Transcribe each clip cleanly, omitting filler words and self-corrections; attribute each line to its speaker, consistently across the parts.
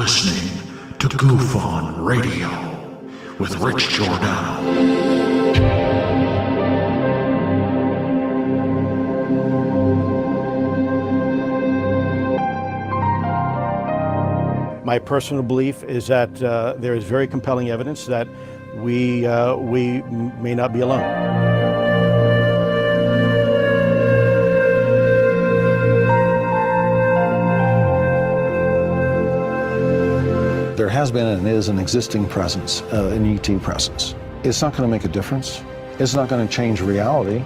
Speaker 1: listening to Goof On Radio with Rich Giordano.
Speaker 2: My personal belief is that there is very compelling evidence that we may not be alone.
Speaker 3: There has been and is an existing presence, an ET presence. It's not going to make a difference. It's not going to change reality.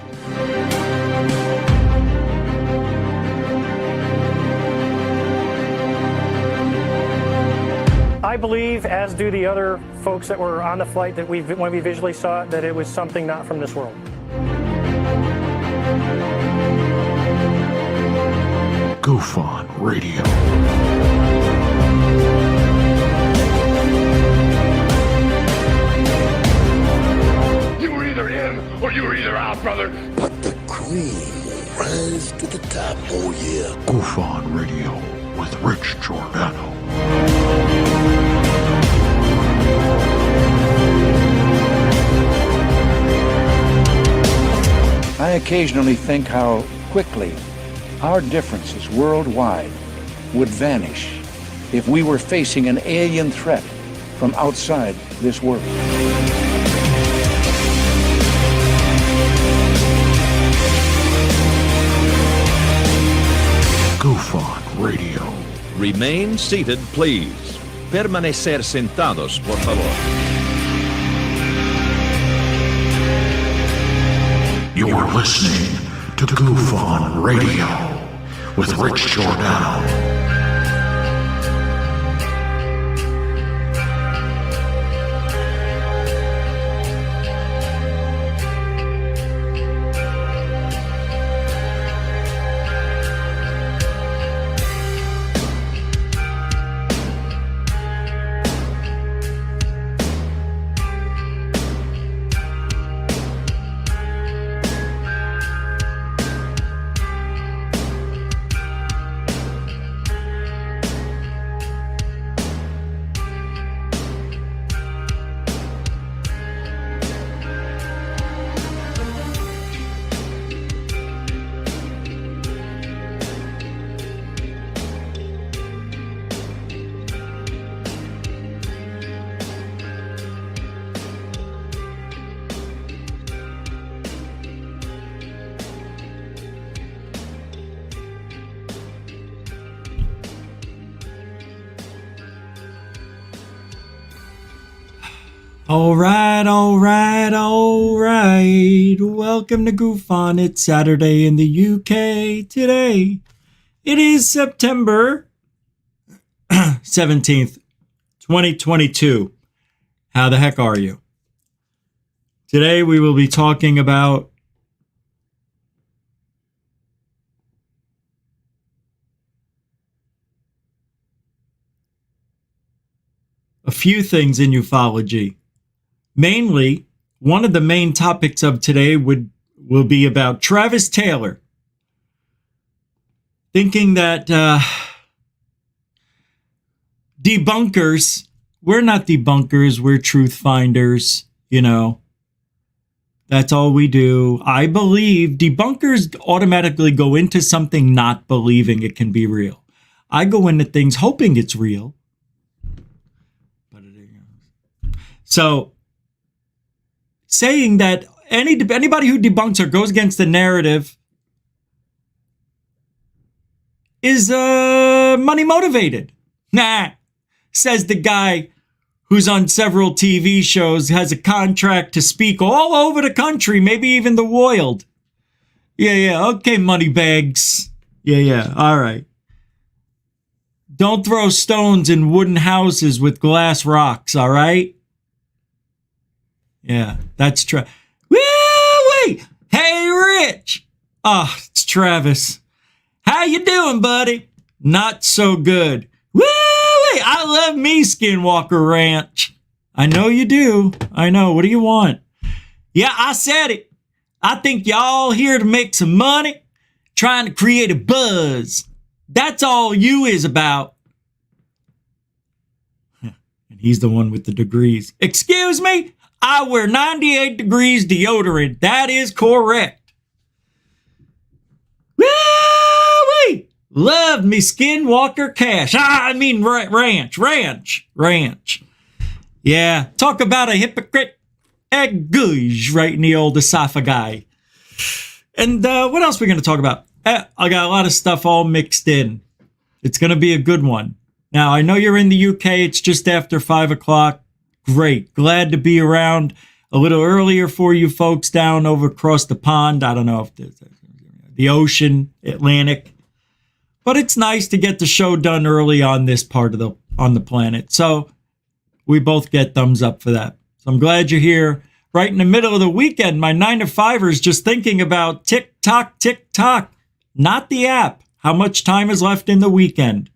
Speaker 4: I believe, as do the other folks that were on the flight, that when we visually saw it, that it was something not from this world.
Speaker 1: Goof On Radio.
Speaker 5: You were either in or you were either out, brother.
Speaker 6: But the cream will rise to the top, oh yeah.
Speaker 1: Goof On Radio with Rich Giordano.
Speaker 7: I occasionally think how quickly our differences worldwide would vanish if we were facing an alien threat from outside this world.
Speaker 1: Goof On Radio.
Speaker 8: Remain seated, please. Permanecer sentados, por favor.
Speaker 1: You're listening to Goof On Radio with Rich Giordano.
Speaker 9: All right. Welcome to Goof On. It's Saturday in the UK. Today, it is September 17th, 2022. How the heck are you? Today, we will be talking about a few things in ufology. Mainly, one of the main topics of today will be about Travis Taylor. Thinking that debunkers, we're not debunkers, we're truth finders, you know. That's all we do. I believe debunkers automatically go into something not believing it can be real. I go into things hoping it's real. So, saying that anybody who debunks or goes against the narrative is money motivated. Nah, says the guy who's on several TV shows, has a contract to speak all over the country, maybe even the world. Yeah, okay, money bags. Yeah, all right. Don't throw stones in wooden houses with glass rocks, all right? Yeah, that's true. Woo-wee! Hey, Rich! Oh, it's Travis. How you doing, buddy? Not so good. Woo-wee! I love me Skinwalker Ranch. I know you do. I know. What do you want? Yeah, I said it. I think y'all here to make some money, trying to create a buzz. That's all you is about. And he's the one with the degrees. Excuse me? I wear 98 degrees deodorant. That is correct. Woo-wee! Love me Skinwalker Cash. Ranch. Yeah, talk about a hypocrite. Egg right in the old esophagus. And what else are we going to talk about? I got a lot of stuff all mixed in. It's going to be a good one. Now, I know you're in the UK. It's just after 5 o'clock. Great. Glad to be around a little earlier for you folks down over across the pond. I don't know if the ocean, Atlantic. But it's nice to get the show done early on this part of on the planet. So we both get thumbs up for that. So I'm glad you're here. Right in the middle of the weekend, my 9-to-5ers just thinking about tick tock, not the app. How much time is left in the weekend?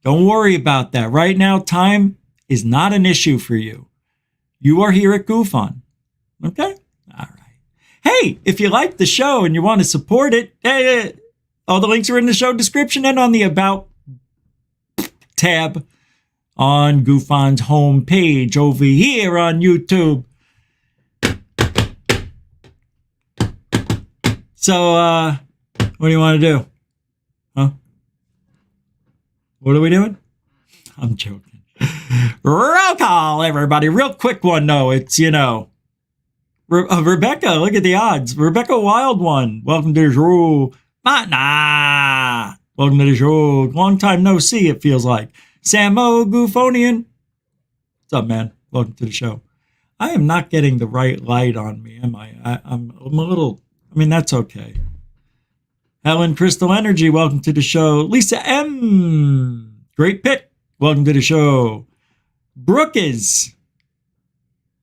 Speaker 9: Don't worry about that. Right now, time is not an issue for you. You are here at Goof On. Okay? All right. Hey, if you like the show and you want to support it, all the links are in the show description and on the About tab on Goof On's homepage over here on YouTube. So, what do you want to do? Huh? What are we doing? I'm joking. Roll call, everybody. Real quick one, though. It's, Rebecca, look at the odds. Rebecca Wild One. Welcome to the show. Welcome to the show. Long time no see, it feels like. Samo Goofonian. What's up, man? Welcome to the show. I am not getting the right light on me, am I? I'm a little... that's okay. Helen Crystal Energy, welcome to the show. Lisa M. Great Pick, welcome to the show. Brooke is,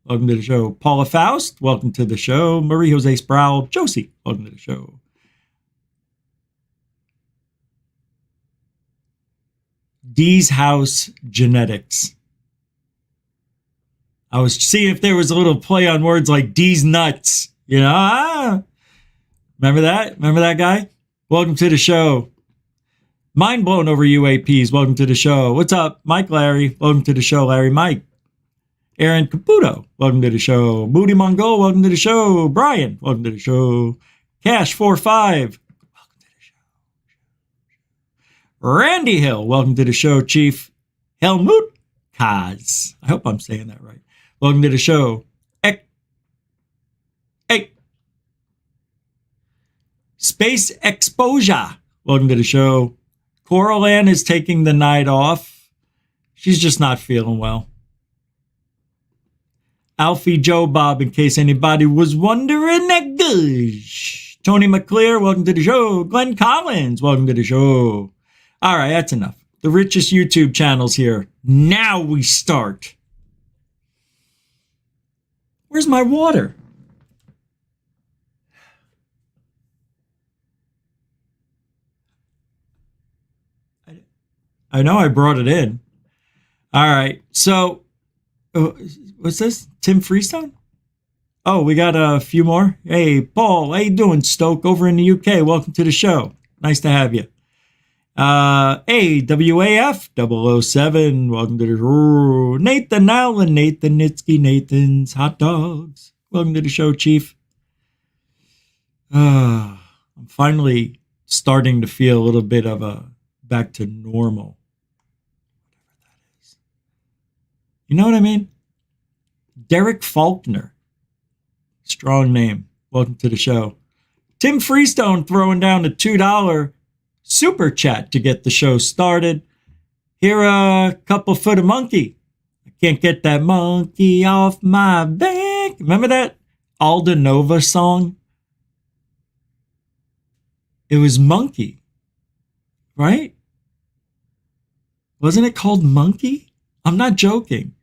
Speaker 9: welcome to the show. Paula Faust, welcome to the show. Marie Jose Sproul. Josie, welcome to the show. Dee's House Genetics. I was seeing if there was a little play on words like Dee's Nuts. Remember that? Remember that guy? Welcome to the show. Mind blown over UAPs. Welcome to the show. What's up? Mike Larry. Welcome to the show, Larry Mike. Aaron Caputo. Welcome to the show. Moody Mongol. Welcome to the show. Brian. Welcome to the show. Cash45. Welcome to the show. Randy Hill. Welcome to the show, Chief. Helmut Kaz. I hope I'm saying that right. Welcome to the show. Space Exposure. Welcome to the show. Coral Ann is taking the night off. She's just not feeling well. Alfie Joe Bob, in case anybody was wondering. Tony McClear, welcome to the show. Glenn Collins, welcome to the show. All right, that's enough. The richest YouTube channels here. Now we start. Where's my water? I know I brought it in. All right. So, what's this? Tim Freestone? Oh, we got a few more. Hey, Paul. How you doing, Stoke, over in the UK? Welcome to the show. Nice to have you. Hey, WAF 007. Welcome to the show. Nathan Allen, Nathan Nitsky, Nathan's Hot Dogs. Welcome to the show, Chief. I'm finally starting to feel a little bit of a back to normal. You know what I mean? Derek Faulkner. Strong name. Welcome to the show. Tim Freestone throwing down a $2 super chat to get the show started. Here a couple foot of monkey. I can't get that monkey off my back. Remember that Alda Nova song? It was Monkey, right? Wasn't it called Monkey? I'm not joking.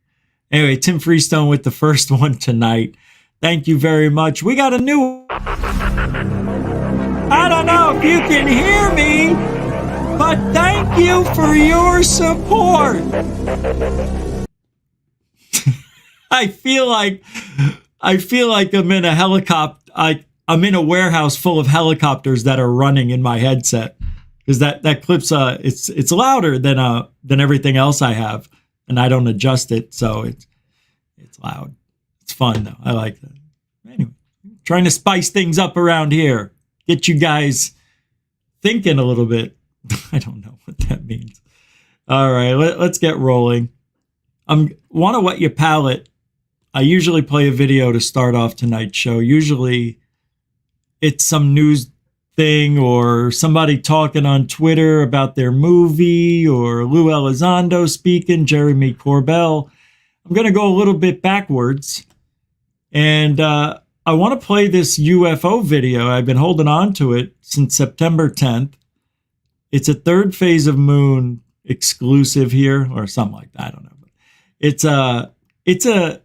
Speaker 9: Anyway, Tim Freestone with the first one tonight. Thank you very much. We got a new... I don't know if you can hear me, but thank you for your support. I feel like I'm in a helicopter. I'm in a warehouse full of helicopters that are running in my headset because that clip's it's louder than everything else I have. and I don't adjust it, so it's loud. It's fun though. I like that. Anyway, trying to spice things up around here, get you guys thinking a little bit. I don't know what that means. All right, let's get rolling. Want to whet your palate. I usually play a video to start off tonight's show. Usually it's some news thing or somebody talking on Twitter about their movie or Lou Elizondo speaking, Jeremy Corbell. I'm going to go a little bit backwards. And I want to play this UFO video. I've been holding on to it since September 10th. It's a Third Phase of Moon exclusive here or something like that. I don't know. It's a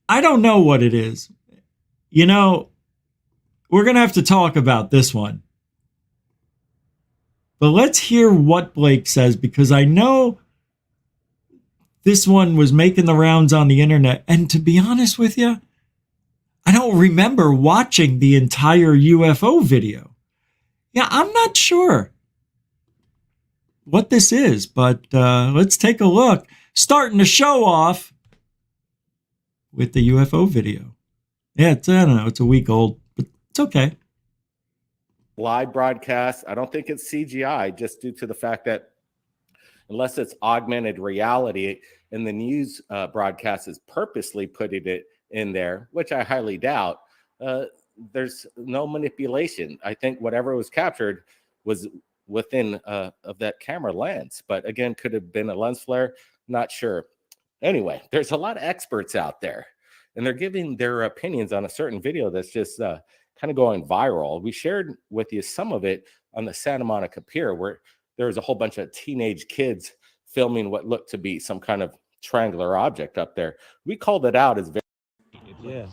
Speaker 9: I don't know what it is. You know, we're going to have to talk about this one. But let's hear what Blake says, because I know this one was making the rounds on the internet. And to be honest with you, I don't remember watching the entire UFO video. Yeah, I'm not sure what this is, but let's take a look. Starting the show off with the UFO video. Yeah, I don't know, it's a week old, but it's okay.
Speaker 10: Live broadcast. I don't think it's CGI, just due to the fact that unless it's augmented reality and the news broadcast is purposely putting it in there, which I highly doubt, there's no manipulation. I think whatever was captured was within of that camera lens, but again, could have been a lens flare, not sure. Anyway, there's a lot of experts out there and they're giving their opinions on a certain video that's just kind of going viral. We shared with you some of it on the Santa Monica Pier, where there was a whole bunch of teenage kids filming what looked to be some kind of triangular object up there. We called it out as very...
Speaker 11: Yeah.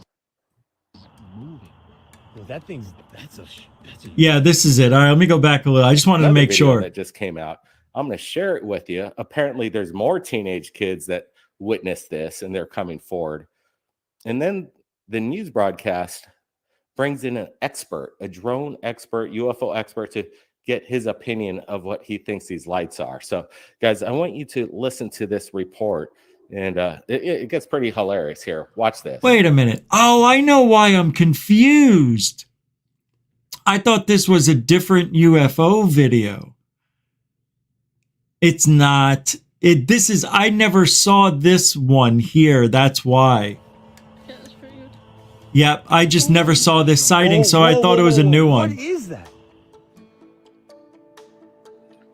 Speaker 11: That thing's
Speaker 9: yeah, this is it. All right, let me go back a little. I just wanted to make sure.
Speaker 10: That just came out. I'm going to share it with you. Apparently, there's more teenage kids that witnessed this, and they're coming forward. And then the news broadcast brings in an expert, a drone expert, UFO expert, to get his opinion of what he thinks these lights are. So, guys, I want you to listen to this report. And it gets pretty hilarious here. Watch this.
Speaker 9: Wait a minute. Oh, I know why I'm confused. I thought this was a different UFO video. It's not. This is, I never saw this one here. That's why.
Speaker 12: Yeah, that's pretty good.
Speaker 9: Yep, I just never saw this sighting, so I thought it was a new one.
Speaker 11: What is that?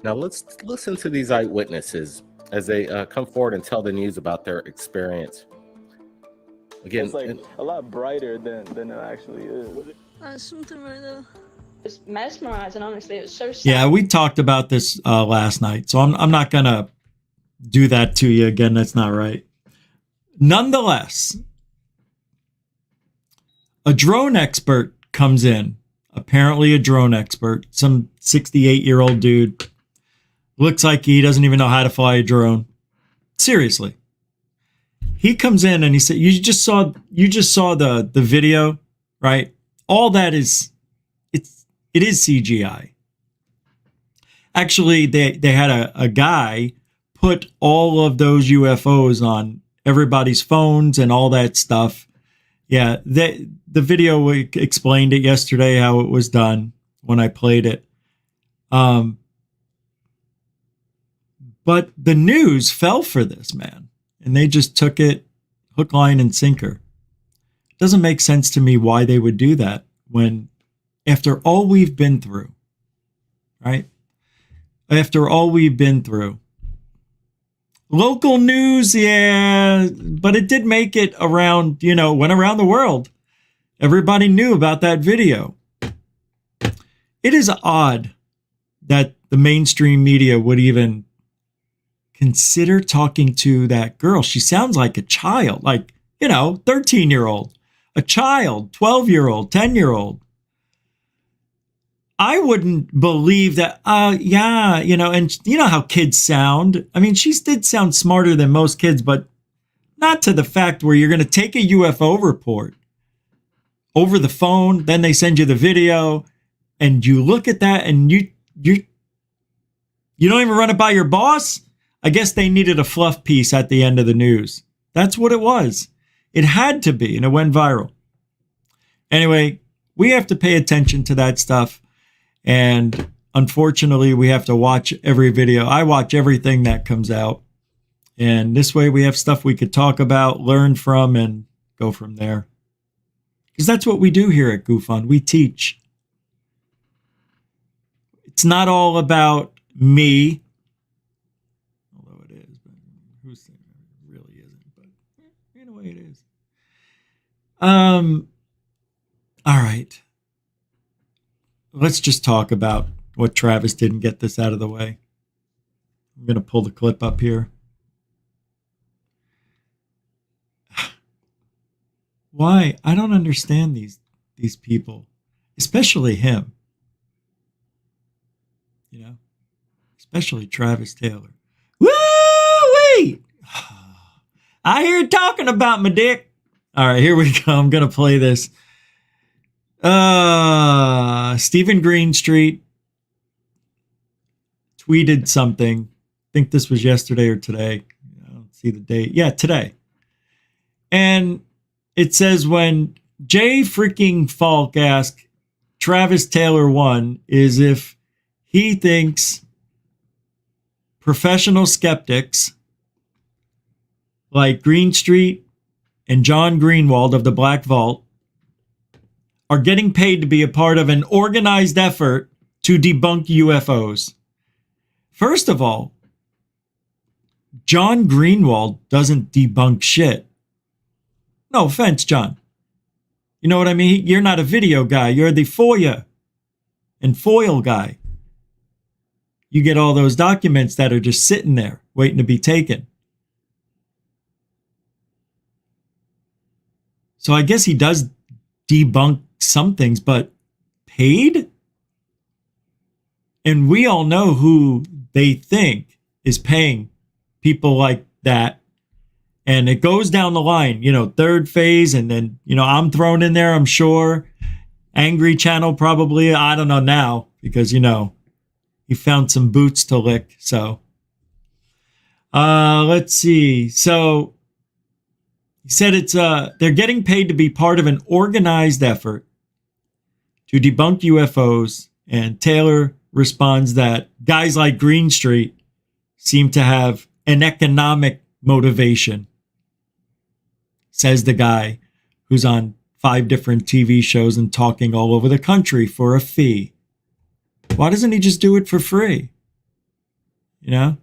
Speaker 10: Now let's listen to these eyewitnesses as they come forward and tell the news about their experience. Again,
Speaker 13: it's like a lot brighter than it actually is.
Speaker 12: That's something right there.
Speaker 14: It's mesmerizing, honestly. It was so sad.
Speaker 9: Yeah, we talked about this last night, so I'm not gonna do that to you again. That's not right. Nonetheless, a drone expert comes in. Apparently a drone expert, some 68-year-old dude. Looks like he doesn't even know how to fly a drone. Seriously. He comes in and he said, you just saw the video, right? All that is, it is CGI. Actually, they had a guy put all of those UFOs on everybody's phones and all that stuff. Yeah, the video explained it yesterday, how it was done when I played it. But the news fell for this, man. And they just took it hook, line, and sinker. It doesn't make sense to me why they would do that when, after all we've been through, right? After all we've been through. Local news, yeah, but it did make it around, went around the world. Everybody knew about that video. It is odd that the mainstream media would even consider talking to that girl. She sounds like a child, 13-year-old, a child, 12-year-old, 10-year-old. I wouldn't believe that, and you know how kids sound. I mean, she did sound smarter than most kids, but not to the fact where you're going to take a UFO report over the phone, then they send you the video, and you look at that and you don't even run it by your boss? I guess they needed a fluff piece at the end of the news. That's what it was. It had to be, and it went viral. Anyway, we have to pay attention to that stuff. And unfortunately, we have to watch every video. I watch everything that comes out. And this way we have stuff we could talk about, learn from, and go from there. Because that's what we do here at GoofOn. We teach. It's not all about me. Although it is, but who's saying it really isn't? But in a way it is. All right. Let's just talk about what Travis did and get this out of the way. I'm going to pull the clip up here. Why? I don't understand these people, especially him. You know, especially Travis Taylor. Woo-wee! I hear talking about my dick. All right, here we go. I'm going to play this. Stephen Greenstreet tweeted something. I think this was yesterday or today. I don't see the date. Yeah, today. And it says when Jay freaking Falk asked Travis Taylor one is if he thinks professional skeptics like Greenstreet and John Greenwald of the Black Vault are getting paid to be a part of an organized effort to debunk UFOs. First of all, John Greenwald doesn't debunk shit. No offense, John. You know what I mean? You're not a video guy. You're the FOIA and FOIL guy. You get all those documents that are just sitting there waiting to be taken. So I guess he does debunk some things, but paid? And we all know who they think is paying people like that. And it goes down the line, you know, Third Phase, and then, you know, I'm thrown in there, I'm sure. Angry Channel probably, I don't know now, because, you know, he found some boots to lick, so. Let's see. So he said it's they're getting paid to be part of an organized effort to debunk UFOs, and Taylor responds that guys like Greenstreet seem to have an economic motivation. Says the guy who's on 5 different TV shows and talking all over the country for a fee. Why doesn't he just do it for free? You know?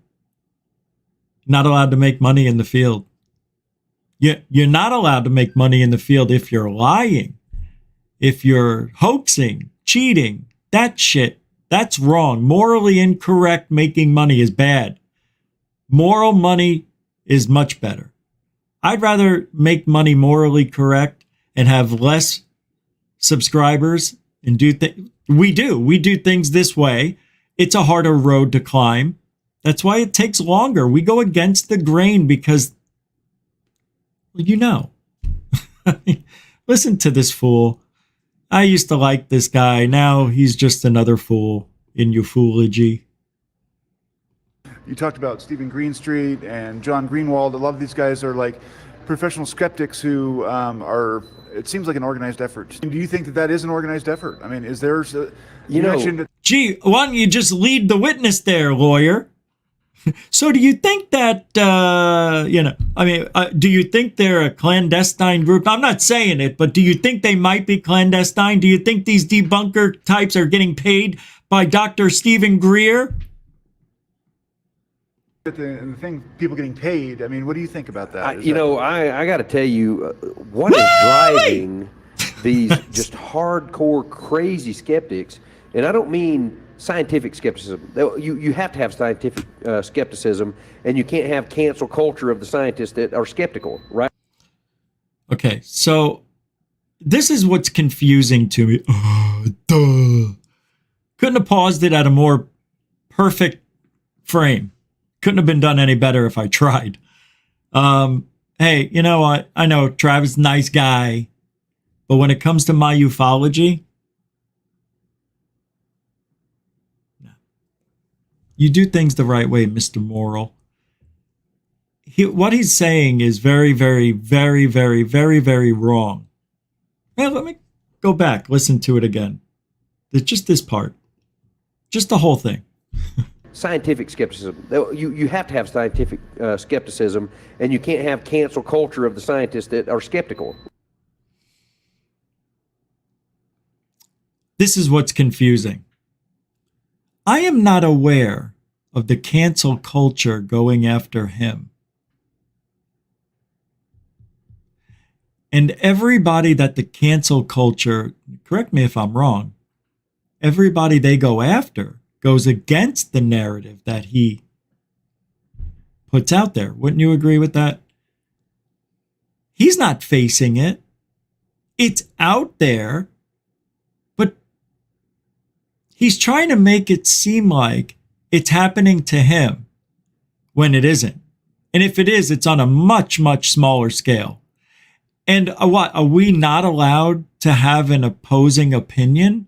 Speaker 9: Not allowed to make money in the field. You're not allowed to make money in the field if you're lying, if you're hoaxing, cheating. That shit, that's wrong. Morally incorrect making money is bad. Moral money is much better. I'd rather make money morally correct and have less subscribers and do things. We do things this way. It's a harder road to climb. That's why it takes longer. We go against the grain because, well, you know. Listen to this fool. I used to like this guy. Now he's just another fool in ufology.
Speaker 11: You talked about Stephen Greenstreet and John Greenwald. A lot of these guys are like professional skeptics who are, it seems like an organized effort. Do you think that that is an organized effort? I mean, is there, you know,
Speaker 9: gee, why don't you just lead the witness there, lawyer? So do you think that, you know, I mean, do you think they're a clandestine group? I'm not saying it, but do you think they might be clandestine? Do you think these debunker types are getting paid by Dr. Stephen Greer?
Speaker 11: The thing, people getting paid, I mean, what do you think about that?
Speaker 15: You know, I got to tell you, what is driving these just hardcore, crazy skeptics, and I don't mean scientific skepticism. You have to have scientific skepticism, and you can't have cancel culture of the scientists that are skeptical, right?
Speaker 9: Okay, so this is what's confusing to me. Couldn't have paused it at a more perfect frame. Couldn't have been done any better if I tried. Hey, you know what? I know Travis is a nice guy, but when it comes to my ufology, no. You do things the right way, Mr. Moral. what he's saying is very, very, very, very, very, very wrong. Well, let me go back, listen to it again. Just this part. Just the whole thing.
Speaker 15: Scientific skepticism. You have to have scientific skepticism, and you can't have cancel culture of the scientists that are skeptical.
Speaker 9: This is what's confusing. I am not aware of the cancel culture going after him. And everybody that the cancel culture, correct me if I'm wrong, everybody they go after goes against the narrative that he puts out there. Wouldn't you agree with that? He's not facing it. It's out there, but he's trying to make it seem like it's happening to him when it isn't. And if it is, it's on a much, much smaller scale. And what, are we not allowed to have an opposing opinion?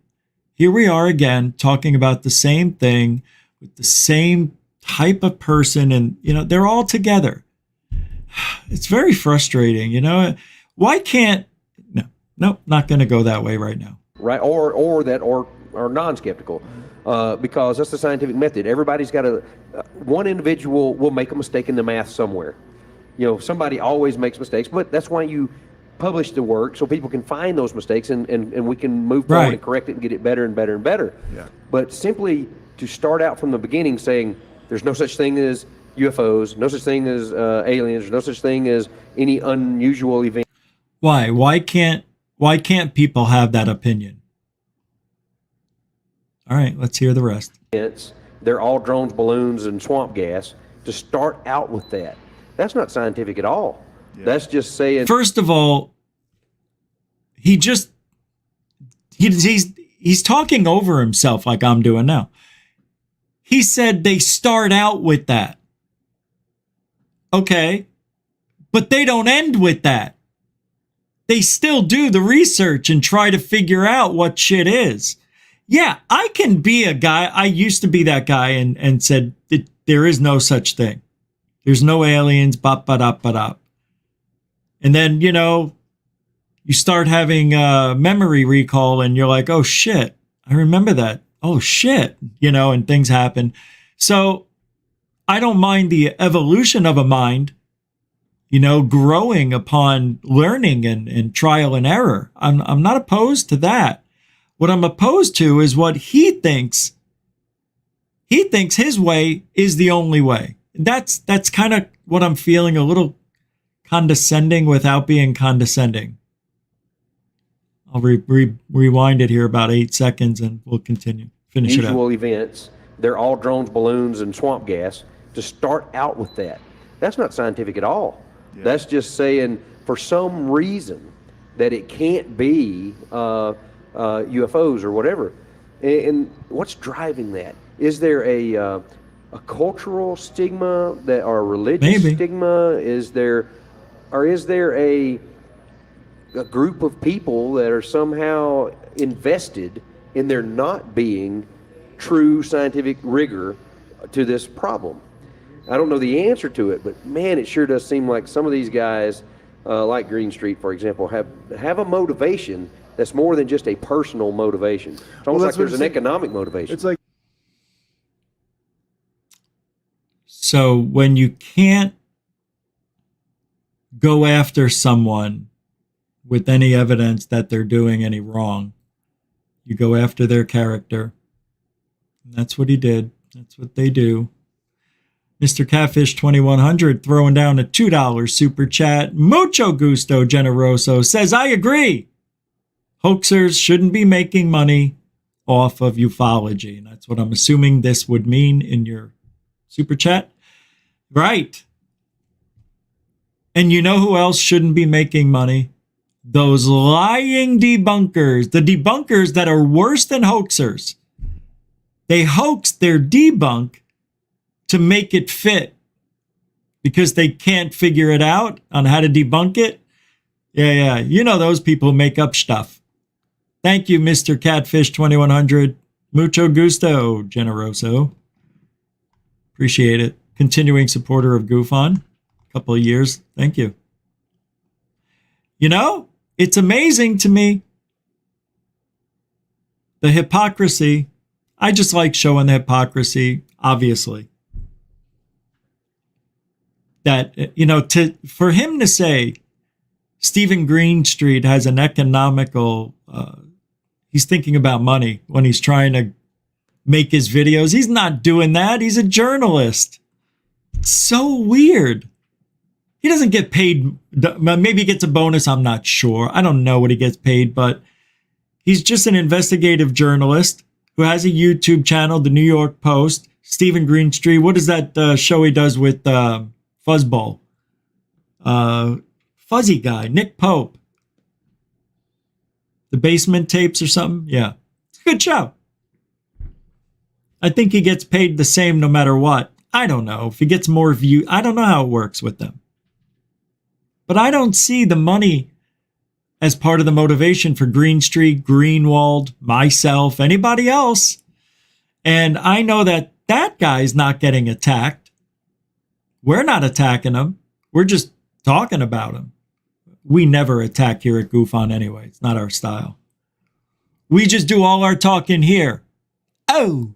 Speaker 9: Here we are again talking about the same thing with the same type of person, and they're all together. It's very frustrating, Why can't no, not going to go that way right now.
Speaker 15: Right, or non-skeptical, because that's the scientific method. Everybody's got one individual will make a mistake in the math somewhere. Somebody always makes mistakes, but that's why you publish the work so people can find those mistakes and we can move forward and correct it and get it better and better and better.
Speaker 11: Yeah.
Speaker 15: But simply to start out from the beginning saying there's no such thing as UFOs, no such thing as aliens, no such thing as any unusual event.
Speaker 9: Why? Why can't people have that opinion? All right, let's hear the rest.
Speaker 15: They're all drones, balloons, and swamp gas. To start out with that, that's not scientific at all. Yeah. That's just saying.
Speaker 9: First of all, he's talking over himself like I'm doing now. He said they start out with that. Okay, but they don't end with that. They still do the research and try to figure out what shit is. Yeah, I can be a guy. I used to be that guy and said that there is no such thing. There's no aliens, bop. And then, you start having memory recall and you're like, oh shit, I remember that. Oh shit, and things happen. So I don't mind the evolution of a mind, growing upon learning and trial and error. I'm not opposed to that. What I'm opposed to is what he thinks. He thinks his way is the only way. That's kind of what I'm feeling, a little condescending without being condescending. I'll rewind it here about 8 seconds and we'll continue. Finish it up.
Speaker 15: Usual events. They're all drones, balloons, and swamp gas. To start out with that, that's not scientific at all. Yeah. That's just saying for some reason that it can't be UFOs or whatever. And what's driving that? Is there a cultural stigma or a religious stigma? Is there a group of people that are somehow invested in there not being true scientific rigor to this problem? I don't know the answer to it, but man, it sure does seem like some of these guys, like Greenstreet, for example, have a motivation that's more than just a personal motivation. It's almost like there's an economic motivation.
Speaker 11: It's like.
Speaker 9: So when you can't go after someone with any evidence that they're doing any wrong, you go after their character. And that's what he did. That's what they do. Mr. Catfish 2100 throwing down a $2 super chat. Mucho gusto generoso says, I agree. Hoaxers shouldn't be making money off of ufology. And that's what I'm assuming this would mean in your super chat. Right. And you know who else shouldn't be making money? Those lying debunkers. The debunkers that are worse than hoaxers. They hoax their debunk to make it fit because they can't figure it out on how to debunk it. Yeah. Those people make up stuff. Thank you, Mr. Catfish 2100. Mucho gusto, generoso. Appreciate it. Continuing supporter of Goof On. couple of years. Thank you. You know, it's amazing to me. The hypocrisy. I just like showing the hypocrisy, obviously. That, you know, for him to say Stephen Greenstreet has an economical, he's thinking about money when he's trying to make his videos. He's not doing that. He's a journalist. It's so weird. He doesn't get paid. Maybe he gets a bonus. I'm not sure. I don't know what he gets paid, but he's just an investigative journalist who has a YouTube channel, the New York Post. Stephen Greenstreet. What is that show he does with Fuzzball? Fuzzy guy, Nick Pope. The Basement Tapes or something? Yeah. It's a good show. I think he gets paid the same no matter what. I don't know. If he gets more views, I don't know how it works with them. But I don't see the money as part of the motivation for Greenstreet, Greenwald, myself, anybody else. And I know that that guy's not getting attacked. We're not attacking him. We're just talking about him. We never attack here at GoofOn anyway. It's not our style. We just do all our talking here. Oh.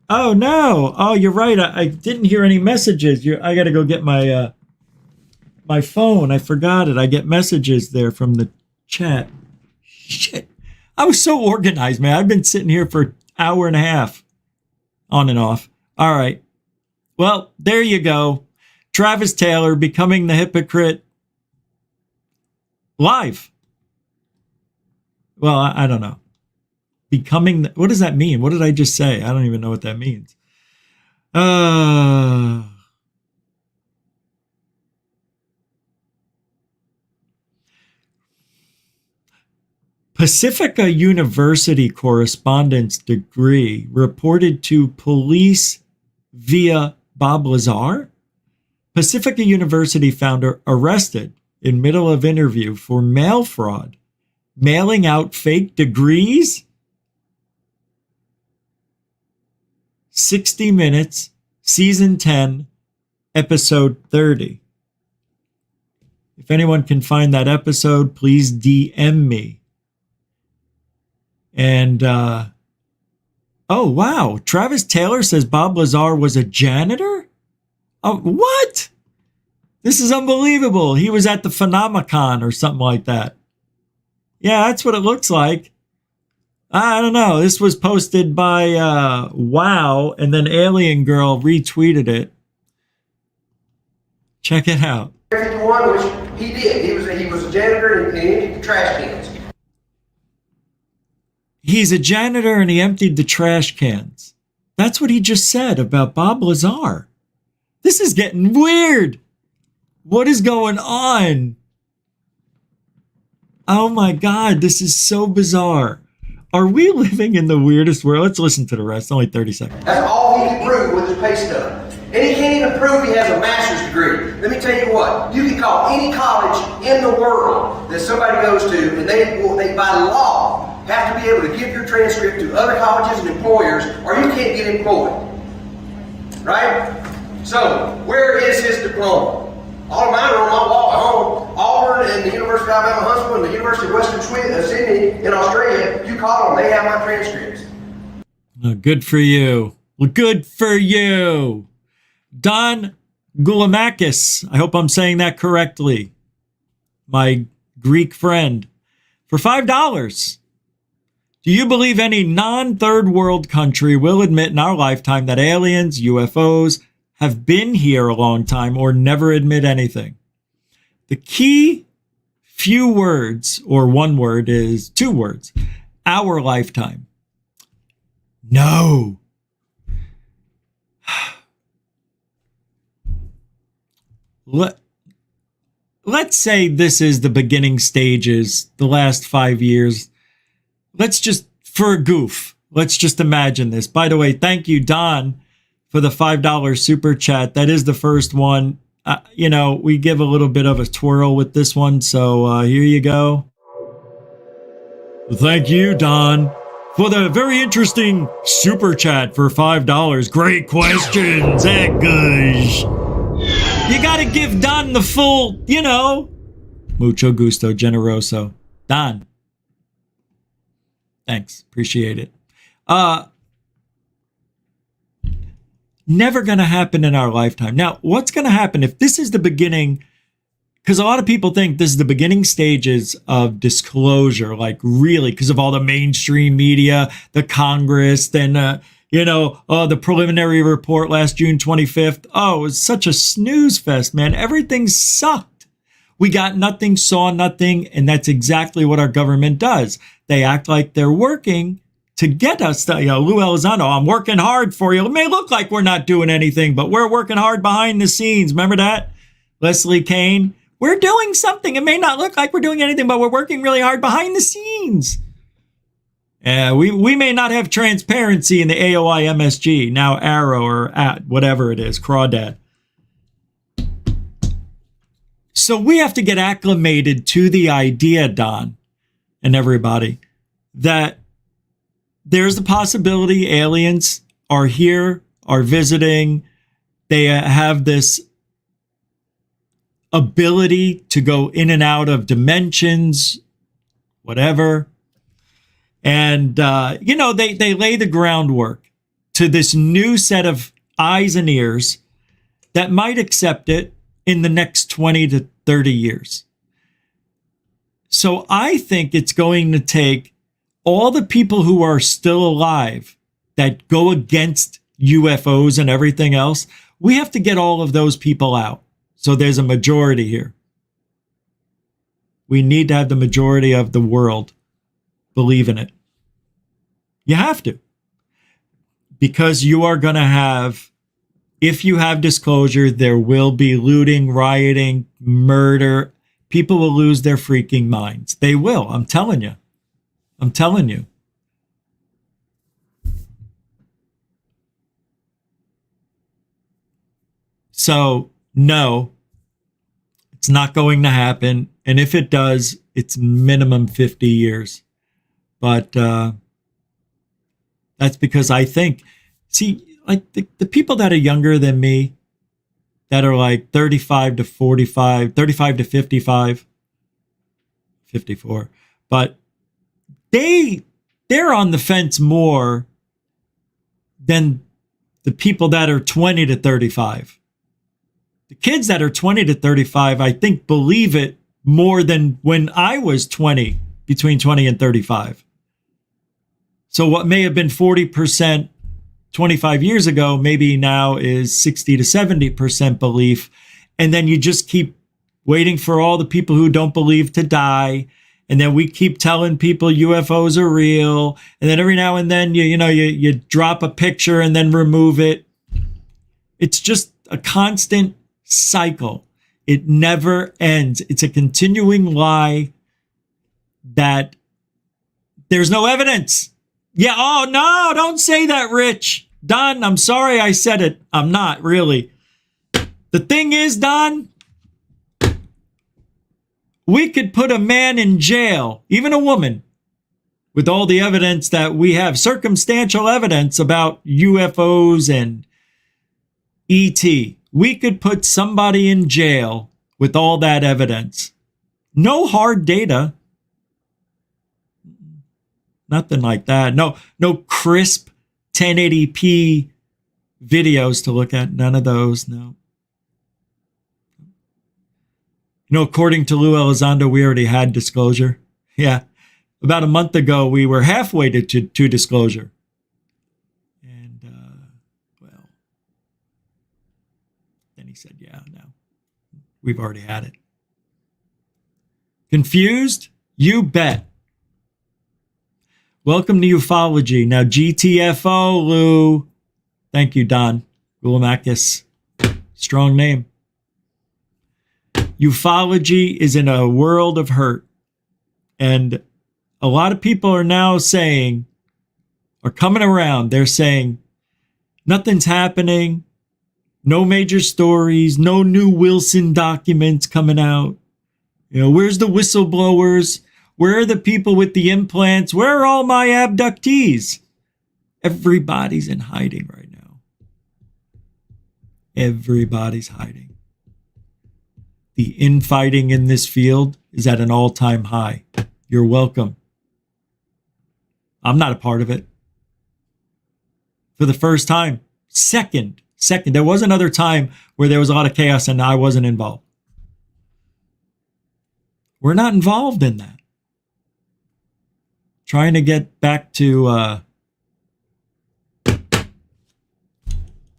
Speaker 9: Oh no. Oh, you're right. I didn't hear any messages. I got to go get my my phone. I forgot it. I get messages there from the chat. Shit. I was so organized, man. I've been sitting here for an hour and a half on and off. All right. Well, there you go. Travis Taylor becoming the hypocrite live. Well, I don't know. Becoming, what does that mean? What did I just say? I don't even know what that means. Pacifica University correspondence degree reported to police via Bob Lazar. Pacifica University founder arrested in middle of interview for mail fraud, mailing out fake degrees. 60 Minutes, Season 10, Episode 30. If anyone can find that episode, please DM me. And, oh, wow. Travis Taylor says Bob Lazar was a janitor? Oh, what? This is unbelievable. He was at the Phenomicon or something like that. Yeah, that's what it looks like. I don't know. This was posted by Wow, and then Alien Girl retweeted it. Check it out.
Speaker 16: 51, which he did. He was a janitor and he emptied the trash cans.
Speaker 9: He's a janitor and he emptied the trash cans. That's what he just said about Bob Lazar. This is getting weird. What is going on? Oh my God, this is so bizarre. Are we living in the weirdest world? Let's listen to the rest. Only 30 seconds.
Speaker 16: That's all he can prove with his pay stub. And he can't even prove he has a master's degree. Let me tell you what. You can call any college in the world that somebody goes to, and they by law have to be able to give your transcript to other colleges and employers, or you can't get employed. Right? So, where is his diploma? All of mine are on my wall at home. Auburn and the University of Alabama Huntsville and the University of Western Sydney in Australia, you call them, they have my transcripts.
Speaker 9: Good for you. Well, good for you. Don Goulimakis, I hope I'm saying that correctly. My Greek friend. For $5. Do you believe any non-third world country will admit in our lifetime that aliens, UFOs, have been here a long time or never admit anything? The key few words, or one word, is two words. Our lifetime. No. Let's say this is the beginning stages, the last 5 years. Let's just, for a goof, let's just imagine this. By the way, thank you, Don, for the $5 super chat. That is the first one. You know, we give a little bit of a twirl with this one. So here you go. Thank you, Don, for the very interesting super chat for $5. Great questions, gosh. You gotta give Don the full, mucho gusto, generoso. Don. Thanks, appreciate it. Never gonna happen in our lifetime. Now, what's gonna happen if this is the beginning? Because a lot of people think this is the beginning stages of disclosure, like really, because of all the mainstream media, the Congress, then, the preliminary report last June 25th. Oh, it was such a snooze fest, man. Everything sucked. We got nothing, saw nothing, and that's exactly what our government does. They act like they're working to get us to, Lou Elizondo, I'm working hard for you. It may look like we're not doing anything, but we're working hard behind the scenes. Remember that? Leslie Kane? We're doing something. It may not look like we're doing anything, but we're working really hard behind the scenes. We may not have transparency in the AOI MSG, now Arrow or whatever it is, Crawdad. So we have to get acclimated to the idea, Don, and everybody, that there's the possibility aliens are here, are visiting. They have this ability to go in and out of dimensions, whatever. And, they lay the groundwork to this new set of eyes and ears that might accept it in the next 20 to 30 years. So I think it's going to take all the people who are still alive that go against UFOs and everything else. We have to get all of those people out. So there's a majority here. We need to have the majority of the world believe in it. You have to. Because you are going to have, if you have disclosure, there will be looting, rioting, murder. People will lose their freaking minds. They will. I'm telling you. I'm telling you. So, no, it's not going to happen. And if it does, it's minimum 50 years. But that's because I think, like the people that are younger than me, that are like 35 to 45, 35 to 55, 54, but they're on the fence more than the people that are 20 to 35. The kids that are 20 to 35, I think, believe it more than when I was 20, between 20 and 35. So what may have been 40% 25 years ago, maybe now is 60 to 70% belief. And then you just keep waiting for all the people who don't believe to die. And then we keep telling people UFOs are real. And then every now and then, you drop a picture and then remove it. It's just a constant cycle. It never ends. It's a continuing lie that there's no evidence. Yeah. Oh, no, don't say that, Rich. Don, I'm sorry I said it. I'm not really. The thing is, Don, we could put a man in jail, even a woman, with all the evidence that we have, circumstantial evidence about UFOs and ET. We could put somebody in jail with all that evidence. No hard data. Nothing like that. No crisp 1080p videos to look at. None of those. No. According to Lou Elizondo, we already had disclosure. Yeah. About a month ago, we were halfway to disclosure. And, then he said, yeah, no. We've already had it. Confused? You bet. Welcome to Ufology. Now, GTFO, Lou. Thank you, Don Gulamakis. Strong name. Ufology is in a world of hurt. And a lot of people are now saying, are coming around, they're saying, nothing's happening, no major stories, no new Wilson documents coming out. Where's the whistleblowers? Where are the people with the implants? Where are all my abductees? Everybody's in hiding right now. Everybody's hiding. The infighting in this field is at an all-time high. You're welcome. I'm not a part of it. For the first time. Second. There was another time where there was a lot of chaos and I wasn't involved. We're not involved in that. Trying to get back to, I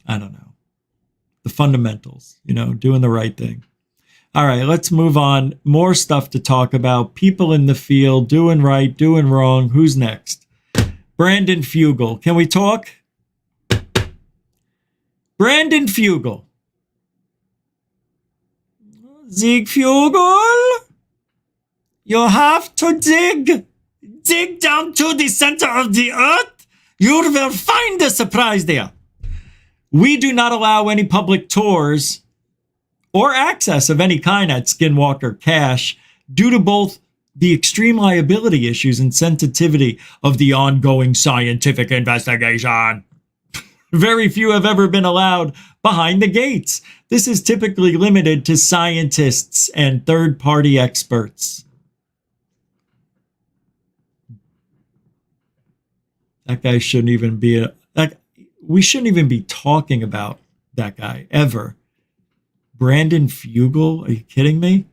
Speaker 9: don't know, the fundamentals, doing the right thing. All right, let's move on. More stuff to talk about. People in the field, doing right, doing wrong. Who's next? Brandon Fugel. Can we talk? Brandon Fugel. Zig Fugel. You have to dig down to the center of the earth. You will find a surprise there. We do not allow any public tours or access of any kind at Skinwalker Cache due to both the extreme liability issues and sensitivity of the ongoing scientific investigation. Very few have ever been allowed behind the gates. This is typically limited to scientists and third-party experts. That guy shouldn't even be we shouldn't even be talking about that guy ever. Brandon Fugel? Are you kidding me?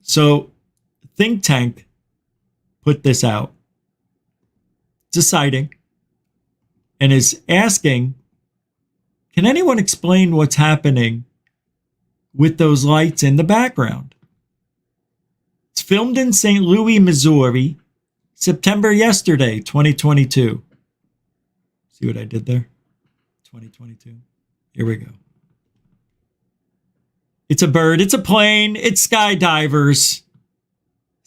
Speaker 9: So, Think Tank put this out. It's a sighting and is asking, can anyone explain what's happening with those lights in the background? It's filmed in St. Louis, Missouri, September yesterday, 2022. See what I did there? 2022. Here we go. It's a bird. It's a plane. It's skydivers.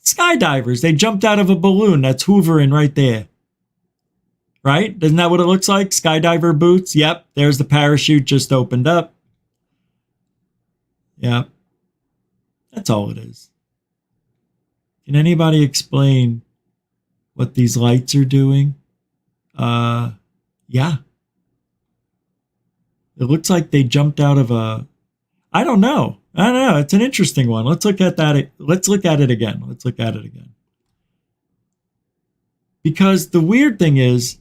Speaker 9: Skydivers. They jumped out of a balloon that's hovering right there. Right? Isn't that what it looks like? Skydiver boots. Yep. There's the parachute just opened up. Yep. That's all it is. Can anybody explain what these lights are doing? Yeah. It looks like they jumped out of a... I don't know. It's an interesting one. Let's look at that. Let's look at it again. Because the weird thing is,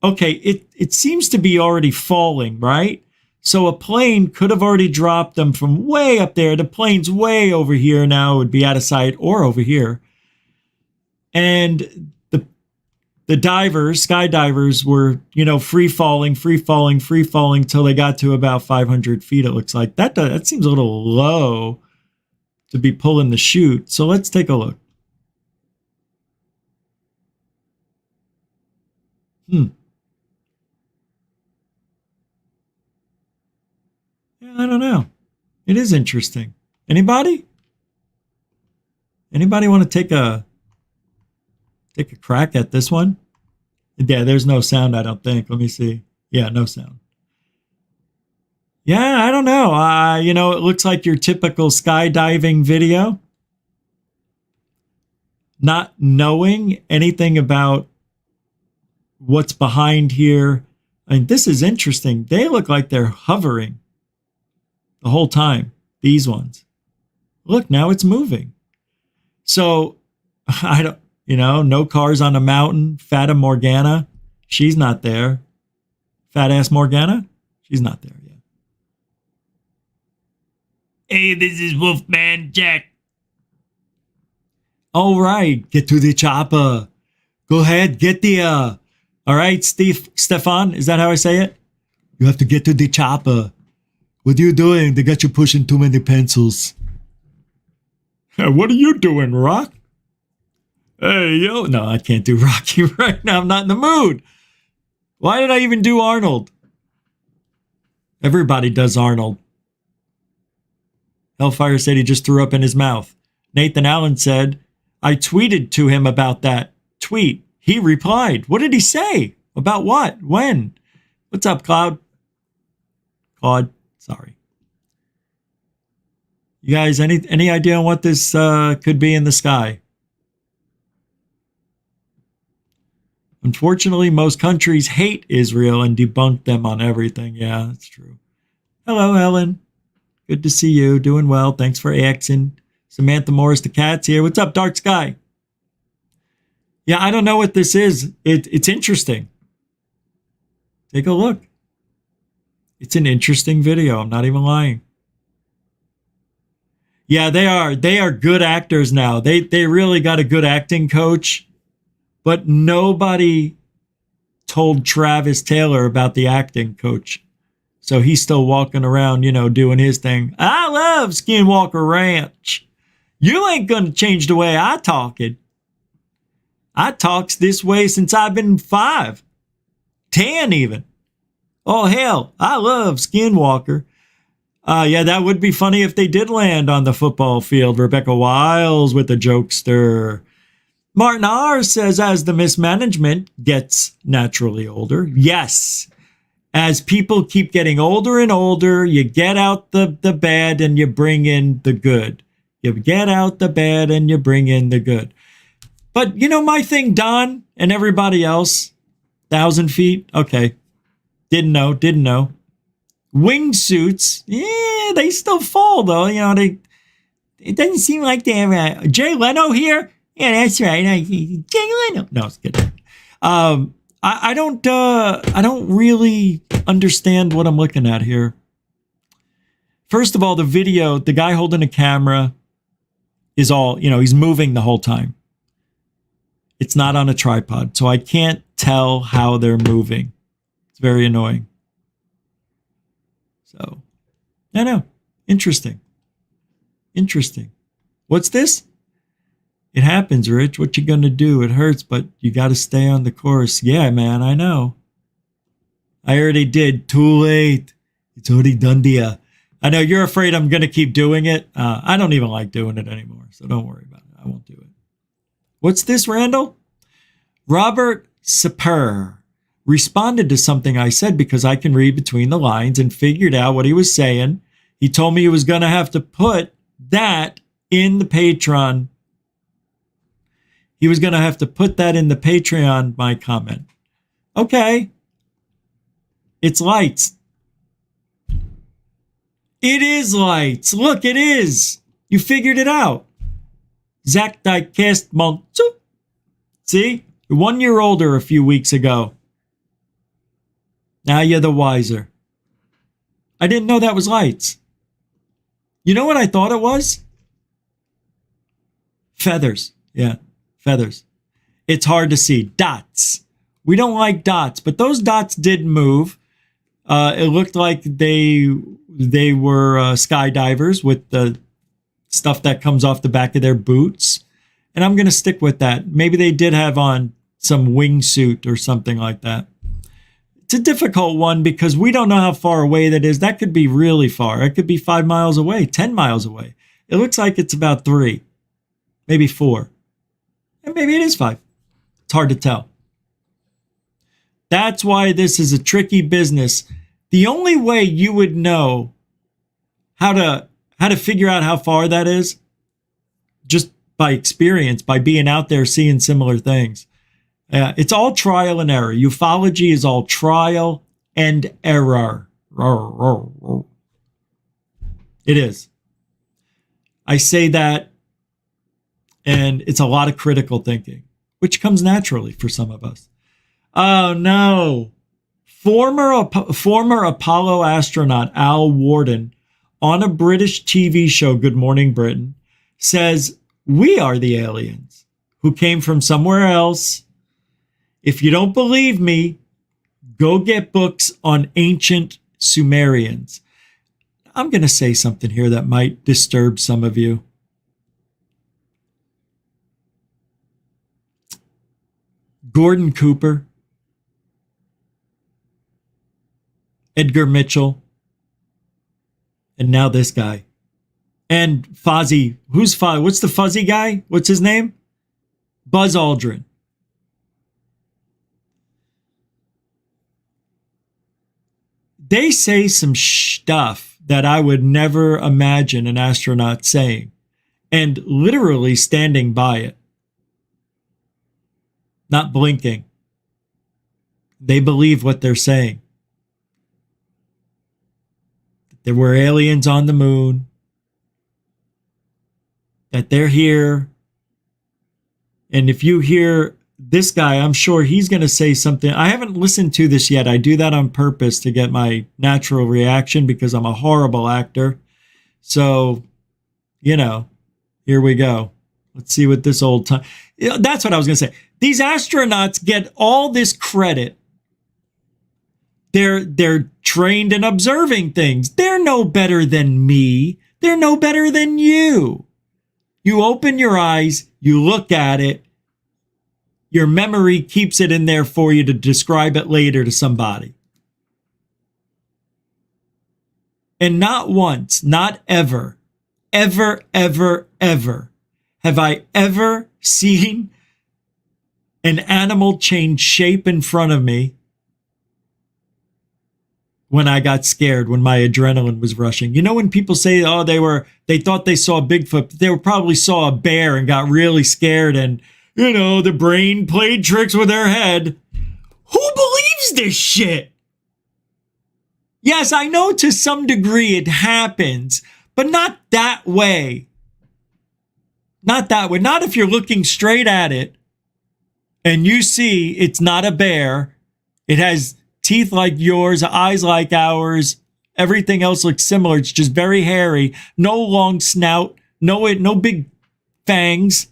Speaker 9: okay, it seems to be already falling, right? So a plane could have already dropped them from way up there. The plane's way over here now. It would be out of sight, or over here. And the skydivers were, free falling till they got to about 500 feet. It looks like that seems a little low to be pulling the chute. So let's take a look. Yeah, I don't know. It is interesting. Anybody want to take a crack at this one? Yeah, there's no sound, I don't think. Let me see. Yeah, no sound. Yeah, I don't know. It looks like your typical skydiving video. Not knowing anything about what's behind here. I mean, this is interesting. They look like they're hovering the whole time. These ones. Look, now it's moving. So, I don't... no cars on a mountain. Fata Morgana, she's not there. Fat ass Morgana, she's not there yet. Hey, this is Wolfman Jack. All right, get to the chopper. Go ahead, get the. All right, Stefan, is that how I say it? You have to get to the chopper. What are you doing? They got you pushing too many pencils. What are you doing, Rock? Hey, yo. No, I can't do Rocky right now. I'm not in the mood. Why did I even do Arnold? Everybody does Arnold. Hellfire said he just threw up in his mouth. Nathan Allen said, I tweeted to him about that tweet. He replied. What did he say? About what? When? What's up, Cloud? Claude, sorry. You guys, any idea on what this could be in the sky? Unfortunately, most countries hate Israel and debunk them on everything. Yeah, that's true. Hello, Ellen. Good to see you. Doing well. Thanks for asking. Samantha Morris, the cat's here. What's up, Dark Sky? Yeah, I don't know what this is. It's interesting. Take a look. It's an interesting video. I'm not even lying. Yeah, they are. They are good actors now. They really got a good acting coach. But nobody told Travis Taylor about the acting coach. So he's still walking around, you know, doing his thing. I love Skinwalker Ranch. You ain't going to change the way I talk it. I talks this way since I've been 5, 10 even. Oh, hell, I love Skinwalker. Yeah, that would be funny if they did land on the football field. Rebecca Wiles with a jokester. Martin R. says, as the mismanagement gets naturally older. Yes. As people keep getting older and older, you get out the bad and you bring in the good. You get out the bad and you bring in the good. But you know my thing, Don, and everybody else, 1,000 feet. Okay. Didn't know. Wingsuits, yeah, they still fall though. You know, it doesn't seem like they're Jay Leno here. Yeah, that's right. Jay Leno. No, it's good. I don't really understand what I'm looking at here. First of all, the video, the guy holding a camera is all, you know, he's moving the whole time. It's not on a tripod, so I can't tell how they're moving. It's very annoying. So, I know. Interesting. What's this? It happens, Rich. What you gonna do? It hurts, but you got to stay on the course. Yeah, man, I know. I already did. Too late. It's already done to you. I know you're afraid I'm going to keep doing it. I don't even like doing it anymore, so don't worry about it. I won't do it. What's this, Randall? Robert Sapir responded to something I said because I can read between the lines and figured out what he was saying. He told me he was going to have to put that in the Patreon. He was going to have to put that in the Patreon, my comment. Okay. It's lights. It is lights. Look, it is. You figured it out. Zach Diecast Montu. See? You're 1 year older a few weeks ago. Now you're the wiser. I didn't know that was lights. You know what I thought it was? Feathers. Yeah, feathers. It's hard to see. Dots. We don't like dots, but those dots did move. It looked like they were skydivers with the stuff that comes off the back of their boots. And I'm going to stick with that. Maybe they did have on some wingsuit or something like that. It's a difficult one because we don't know how far away that is. That could be really far. It could be 5 miles away, 10 miles away. It looks like it's about 3, maybe 4. And maybe it is 5. It's hard to tell. That's why this is a tricky business. The only way you would know how to figure out how far that is, just by experience, by being out there seeing similar things. It's all trial and error. Ufology is all trial and error. It is. I say that, and it's a lot of critical thinking, which comes naturally for some of us. Oh, no. Former Apollo astronaut Al Warden on a British TV show, Good Morning Britain, says, we are the aliens who came from somewhere else. If you don't believe me, go get books on ancient Sumerians. I'm going to say something here that might disturb some of you. Gordon Cooper, Edgar Mitchell, and now this guy. And Fozzie. Who's Fozzie? What's the fuzzy guy? What's his name? Buzz Aldrin. they say some stuff that I would never imagine an astronaut saying, and literally standing by it, not blinking. They believe what they're saying. There were aliens on the moon, that they're here. And if you hear this guy, I'm sure he's going to say something. I haven't listened to this yet. I do that on purpose to get my natural reaction because I'm a horrible actor. So, here we go. Let's see what this old time. That's what I was going to say. These astronauts get all this credit. They're trained in observing things. They're no better than me. They're no better than you. You open your eyes, you look at it, your memory keeps it in there for you to describe it later to somebody. And not once, not ever, ever, ever, ever have I ever seen an animal change shape in front of me when I got scared, when my adrenaline was rushing. You know, when people say, oh, they thought they saw Bigfoot, they probably saw a bear and got really scared and, the brain played tricks with their head. Who believes this shit? Yes, I know to some degree it happens, but not that way. Not that way. Not if you're looking straight at it and you see it's not a bear. It has teeth like yours, eyes like ours. Everything else looks similar. It's just very hairy. No long snout. No big fangs.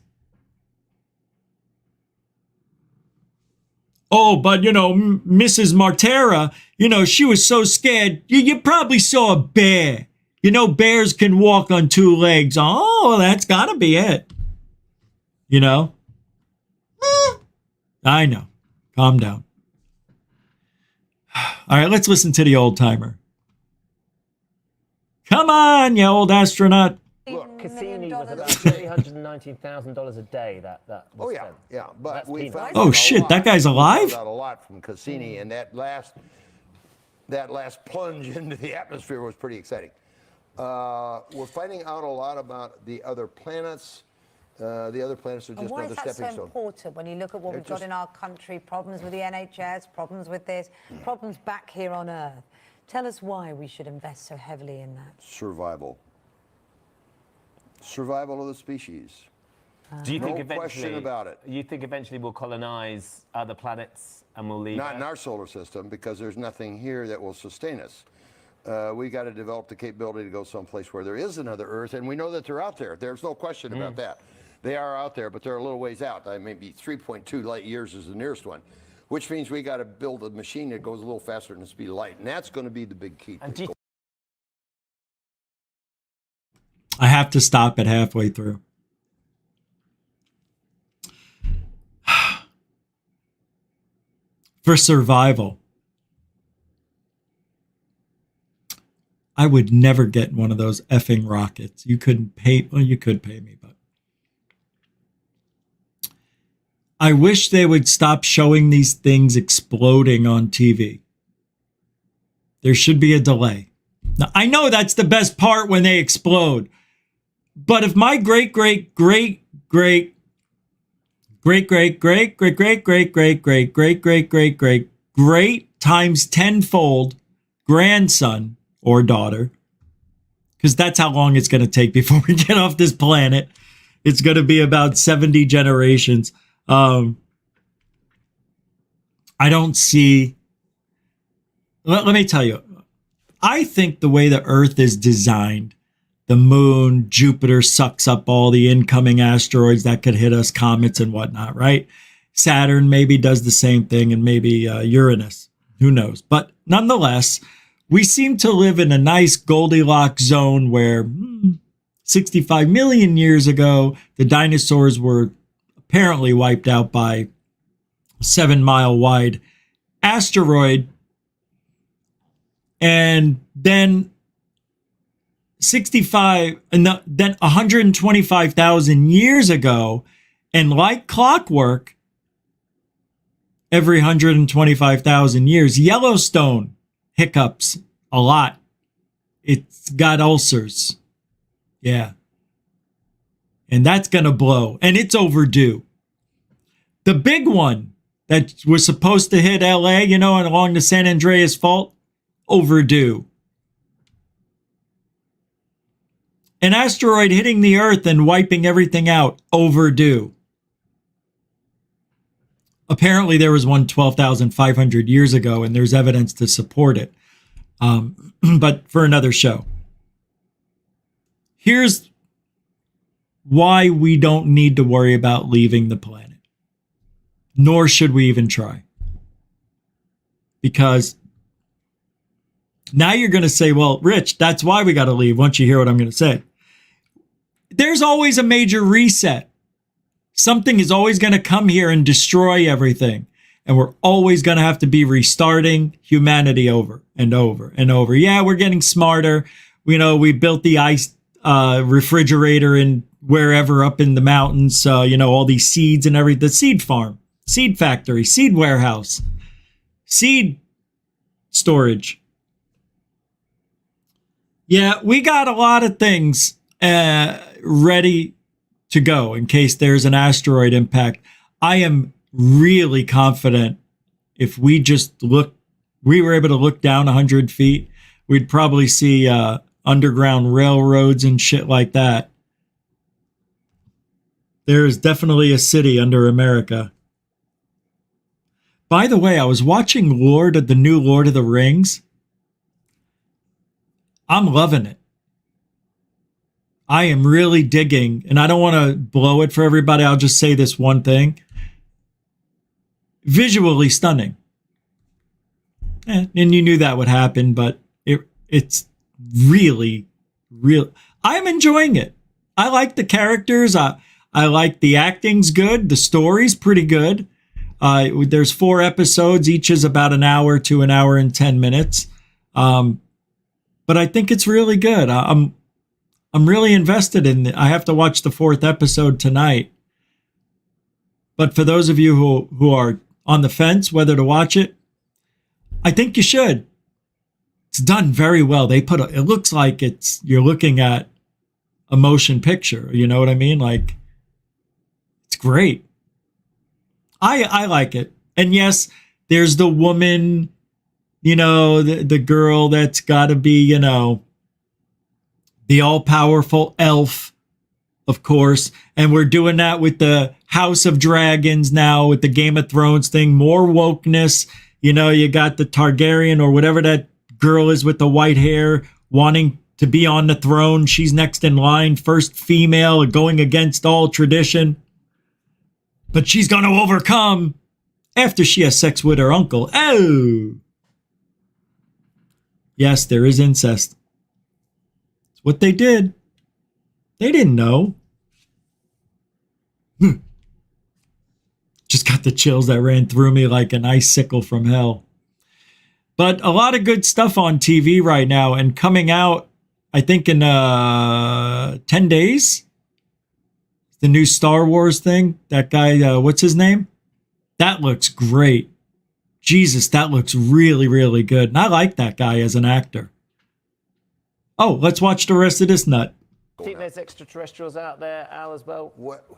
Speaker 9: Oh, but, Mrs. Martera, she was so scared. You probably saw a bear. Bears can walk on two legs. Oh, that's got to be it. I know. Calm down. All right, let's listen to the old timer. Come on, you old astronaut.
Speaker 17: Look, Cassini was about $319,000 a day that was spent.
Speaker 6: Yeah, but we found
Speaker 9: oh shit, that guy's alive?
Speaker 6: We found out a lot from Cassini, and that last plunge into the atmosphere was pretty exciting. We're finding out a lot about the other planets. The other planets are just
Speaker 18: why
Speaker 6: another
Speaker 18: is that
Speaker 6: stepping
Speaker 18: so
Speaker 6: stone.
Speaker 18: important when you look at what we've got in our country? Problems with the NHS, problems with this, problems back here on Earth. Tell us why we should invest so heavily in that.
Speaker 6: Survival of the species.
Speaker 17: Do you think
Speaker 6: no
Speaker 17: eventually?
Speaker 6: question about it.
Speaker 17: You think eventually we'll colonize other planets and we'll leave?
Speaker 6: Not in our solar system, because there's nothing here that will sustain us. We got to develop the capability to go someplace where there is another Earth, and we know that they're out there. There's no question about that. They are out there, but they're a little ways out. Maybe 3.2 light years is the nearest one, which means we got to build a machine that goes a little faster than the speed of light, and that's going to be the big key.
Speaker 9: I have to stop it halfway through. For survival, I would never get one of those effing rockets. You couldn't pay, well, you could pay me, but I wish they would stop showing these things exploding on TV. There should be a delay. Now, I know that's the best part when they explode. But if my great times tenfold grandson or daughter, because that's how long it's going to take before we get off this planet. It's going to be about 70 generations. I don't see. Let me tell you, I think the way the Earth is designed, the moon, Jupiter sucks up all the incoming asteroids that could hit us, comets and whatnot, right? Saturn maybe does the same thing, and maybe Uranus. Who knows? But nonetheless, we seem to live in a nice Goldilocks zone where 65 million years ago, the dinosaurs were apparently wiped out by a 7-mile wide asteroid. And then 125,000 years ago, and like clockwork, every 125,000 years, Yellowstone hiccups a lot. It's got ulcers. Yeah. And that's going to blow. And it's overdue. The big one that was supposed to hit LA, and along the San Andreas Fault, overdue. An asteroid hitting the Earth and wiping everything out, overdue. Apparently there was one 12,500 years ago, and there's evidence to support it. But for another show. Here's why we don't need to worry about leaving the planet. Nor should we even try. Because now you're going to say, well, Rich, that's why we got to leave once you hear what I'm going to say. There's always a major reset. Something is always going to come here and destroy everything. And we're always going to have to be restarting humanity over and over and over. Yeah, we're getting smarter. We built the ice refrigerator in wherever up in the mountains. All these seeds and everything. The seed farm, seed factory, seed warehouse, seed storage. Yeah, we got a lot of things ready to go in case there's an asteroid impact. I am really confident if we were able to look down 100 feet, we'd probably see underground railroads and shit like that. There is definitely a city under America. By the way, I was watching the new Lord of the Rings. I'm loving it. I am really digging, and I don't want to blow it for everybody. I'll just say this one thing. Visually stunning. And you knew that would happen, but it's really, real. I'm enjoying it. I like the characters. I like the acting's good. The story's pretty good. There's 4 episodes. Each is about an hour to an hour and 10 minutes. But I think it's really good. I'm really invested in it. I have to watch the 4th episode tonight. But for those of you who are on the fence whether to watch it, I think you should. It's done very well. It looks like you're looking at a motion picture. You know what I mean? Like, it's great. I like it. And yes, there's the woman, the girl that's got to be, the all-powerful elf, of course. And we're doing that with the House of Dragons now, with the Game of Thrones thing. More wokeness. You got the Targaryen or whatever that girl is with the white hair wanting to be on the throne. She's next in line. First female going against all tradition. But she's going to overcome after she has sex with her uncle. Oh! Yes, there is incest. It's what they did. They didn't know. Just got the chills that ran through me like an icicle from hell. But a lot of good stuff on TV right now, and coming out, I think in 10 days. The new Star Wars thing. That guy, what's his name? That looks great. Jesus, that looks really, really good. And I like that guy as an actor. Oh, let's watch the rest of this nut.
Speaker 17: Do you think there's extraterrestrials out there, Al, as well?
Speaker 6: What?
Speaker 17: Do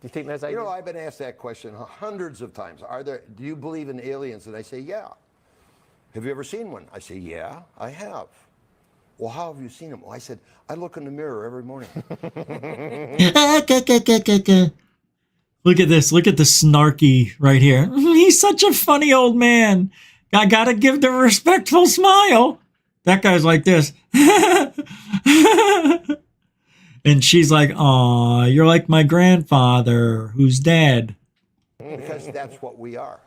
Speaker 17: you think there's aliens?
Speaker 6: I've been asked that question hundreds of times. Do you believe in aliens? And I say, yeah. Have you ever seen one? I say, yeah, I have. Well, how have you seen them? Well, I said, I look in the mirror every morning.
Speaker 9: Look at this. Look at the snarky right here. He's such a funny old man. I gotta give the respectful smile. That guy's like this. And she's like, aw, you're like my grandfather who's dead.
Speaker 6: Because that's what we are.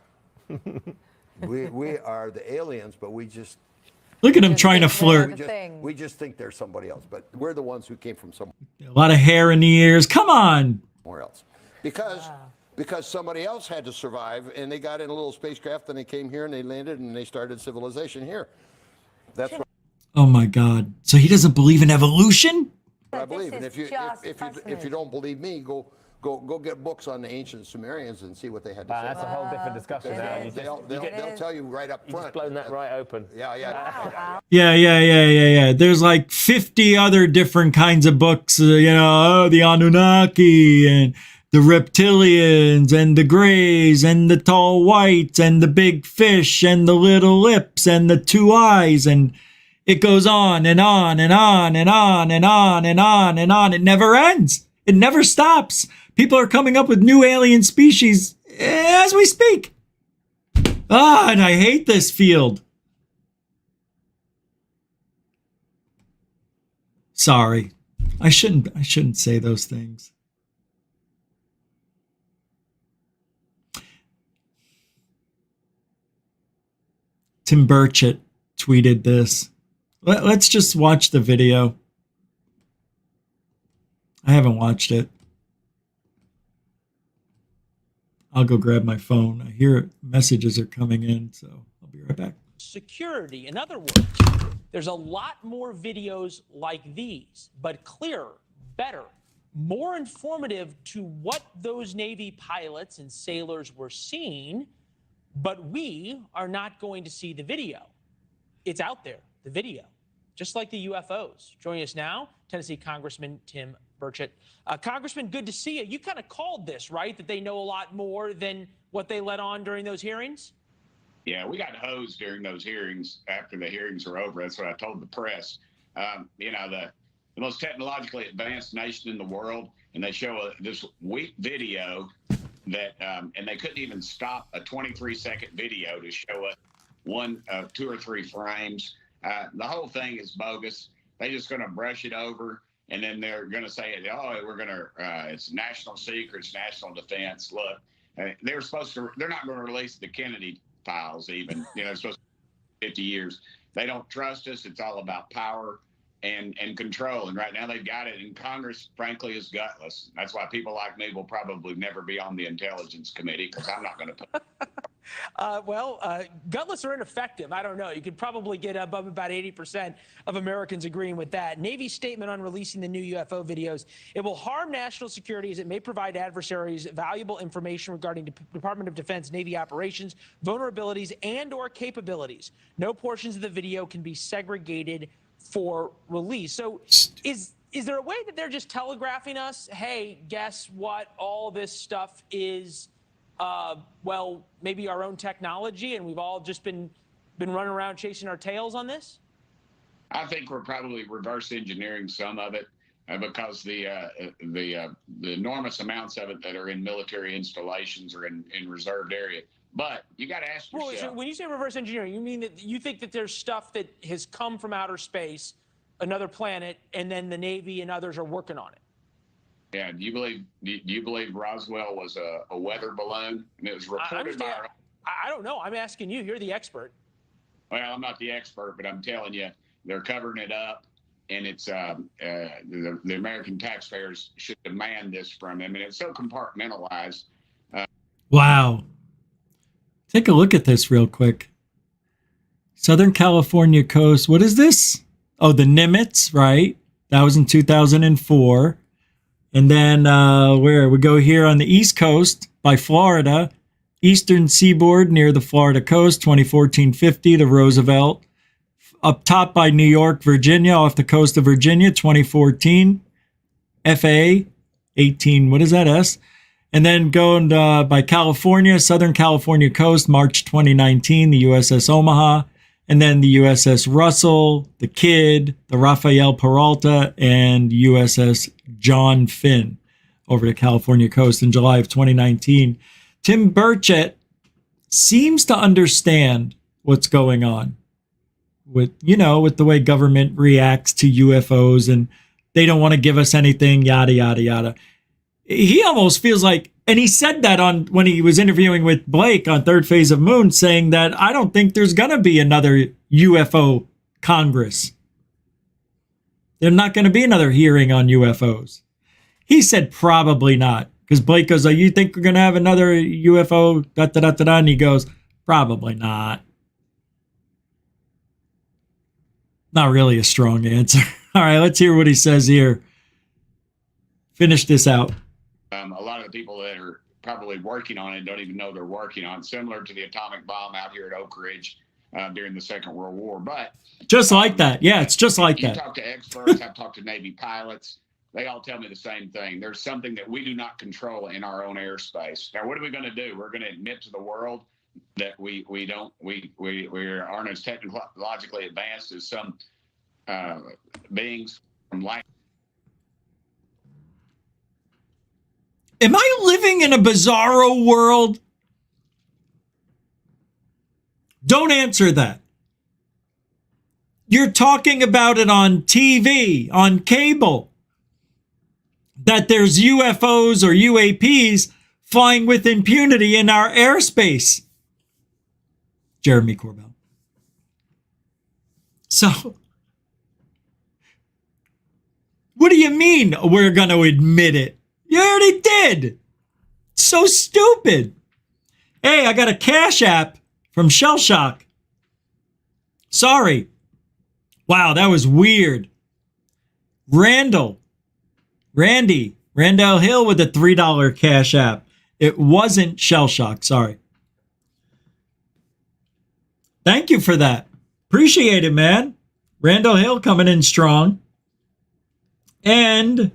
Speaker 6: We are the aliens, but we just...
Speaker 9: Look at him trying to flirt.
Speaker 6: We just think they're somebody else, but we're the ones who came from somewhere.
Speaker 9: A lot of hair in the ears. Come on.
Speaker 6: Somewhere else. Because somebody else had to survive, and they got in a little spacecraft, and they came here, and they landed, and they started civilization here. That's what
Speaker 9: Oh my God. So he doesn't believe in evolution?
Speaker 6: I believe. And if you don't believe me, go Go get books on the ancient Sumerians and see what they had to say.
Speaker 17: That's a whole different discussion now.
Speaker 6: They'll tell you right up front.
Speaker 17: You've blown that right open.
Speaker 6: Yeah.
Speaker 9: Yeah. There's like 50 other different kinds of books, the Anunnaki and the reptilians and the grays and the tall whites and the big fish and the little lips and the two eyes, and it goes on and on and on and on and on and on and on. It never ends. It never stops. People are coming up with new alien species as we speak. And I hate this field. Sorry. I shouldn't say those things. Tim Burchett tweeted this. Let's just watch the video. I haven't watched it. I'll go grab my phone. I hear messages are coming in, so I'll be right back.
Speaker 19: Security. In other words, there's a lot more videos like these, but clearer, better, more informative to what those Navy pilots and sailors were seeing, but we are not going to see the video. It's out there, the video, just like the UFOs. Joining us now, Tennessee Congressman Tim Burchett. Congressman, good to see you. You kind of called this, right? That they know a lot more than what they let on during those hearings?
Speaker 20: Yeah, we got hosed during those hearings after the hearings were over. That's what I told the press. The most technologically advanced nation in the world, and they show this weak video that, and they couldn't even stop a 23-second video to show us two or three frames. The whole thing is bogus. They're just going to brush it over. And then they're going to say, it's national secrets, national defense. Look, they're not going to release the Kennedy files even. It's supposed to be 50 years. They don't trust us. It's all about power and control. And right now they've got it. And Congress, frankly, is gutless. That's why people like me will probably never be on the Intelligence Committee, because I'm not going to put
Speaker 19: gutless or ineffective, I don't know. You could probably get above about 80% of Americans agreeing with that. Navy's statement on releasing the new UFO videos: it will harm national security as it may provide adversaries valuable information regarding Department of Defense Navy operations, vulnerabilities, and or capabilities. No portions of the video can be segregated for release. So is there a way that they're just telegraphing us, hey, guess what, all this stuff is maybe our own technology, and we've all just been running around chasing our tails on this?
Speaker 20: I think we're probably reverse engineering some of it because the enormous amounts of it that are in military installations or in reserved area. But you got to ask yourself.
Speaker 19: So when you say reverse engineering, you mean that you think that there's stuff that has come from outer space, another planet, and then the Navy and others are working on it?
Speaker 20: Yeah, do you believe Roswell was a weather balloon? And it was reported by...
Speaker 19: I don't know. I'm asking you. You're the expert.
Speaker 20: Well, I'm not the expert, but I'm telling you, they're covering it up, and it's the American taxpayers should demand this from them. And it's so compartmentalized.
Speaker 9: Wow. Take a look at this real quick. Southern California coast. What is this? Oh, the Nimitz, right? That was in 2004. And then where we go here on the East Coast by Florida, Eastern Seaboard near the Florida coast, 2014-50, the Roosevelt. Up top by New York, Virginia, off the coast of Virginia, 2014, FA, 18, what is that, S? And then going by California, Southern California coast, March 2019, the USS Omaha. And then the USS Russell, the Kidd, the Rafael Peralta, and USS John Finn over the California coast in July of 2019. Tim Burchett seems to understand what's going on with the way government reacts to UFOs, and they don't want to give us anything, yada, yada, yada. He almost feels like, and he said that when he was interviewing with Blake on Third Phase of Moon, saying that I don't think there's going to be another UFO Congress. There's not going to be another hearing on UFOs. He said probably not, because Blake goes, you think we're going to have another UFO, da-da-da-da-da, and he goes, probably not. Not really a strong answer. All right, let's hear what he says here. Finish this out.
Speaker 20: A lot of the people that are probably working on it don't even know they're working on it, similar to the atomic bomb out here at Oak Ridge during the Second World War. But
Speaker 9: just like that. Yeah, it's just like
Speaker 20: you
Speaker 9: that.
Speaker 20: talk to experts, I've talked to Navy pilots. They all tell me the same thing. There's something that we do not control in our own airspace. Now, what are we going to do? We're going to admit to the world that we aren't as technologically advanced as some beings from light.
Speaker 9: Am I living in a bizarro world? Don't answer that. You're talking about it on TV, on cable, that there's UFOs or UAPs flying with impunity in our airspace. Jeremy Corbell. So, what do you mean we're going to admit it? You already did. So stupid. Hey, I got a Cash App from Shell Shock. Sorry. Wow, that was weird. Randall Hill with a $3 Cash App. It wasn't Shell Shock, sorry. Thank you for that. Appreciate it, man. Randall Hill coming in strong. And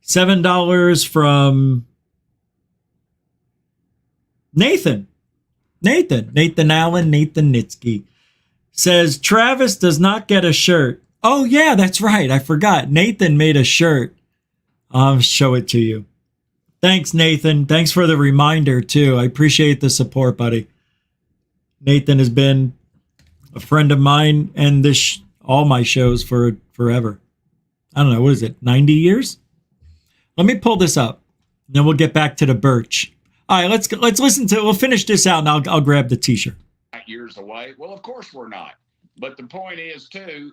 Speaker 9: $7 from Nathan Allen, Nathan Nitsky says Travis does not get a shirt. Oh yeah, that's right. I forgot. Nathan made a shirt. I'll show it to you. Thanks, Nathan. Thanks for the reminder too. I appreciate the support, buddy. Nathan has been a friend of mine and all my shows for forever. I don't know, what is it, 90 years? Let me pull this up, and then we'll get back to the Birch. All right, let's listen to it. We'll finish this out, and I'll grab the T-shirt.
Speaker 20: Years away. Well, of course we're not. But the point is, too,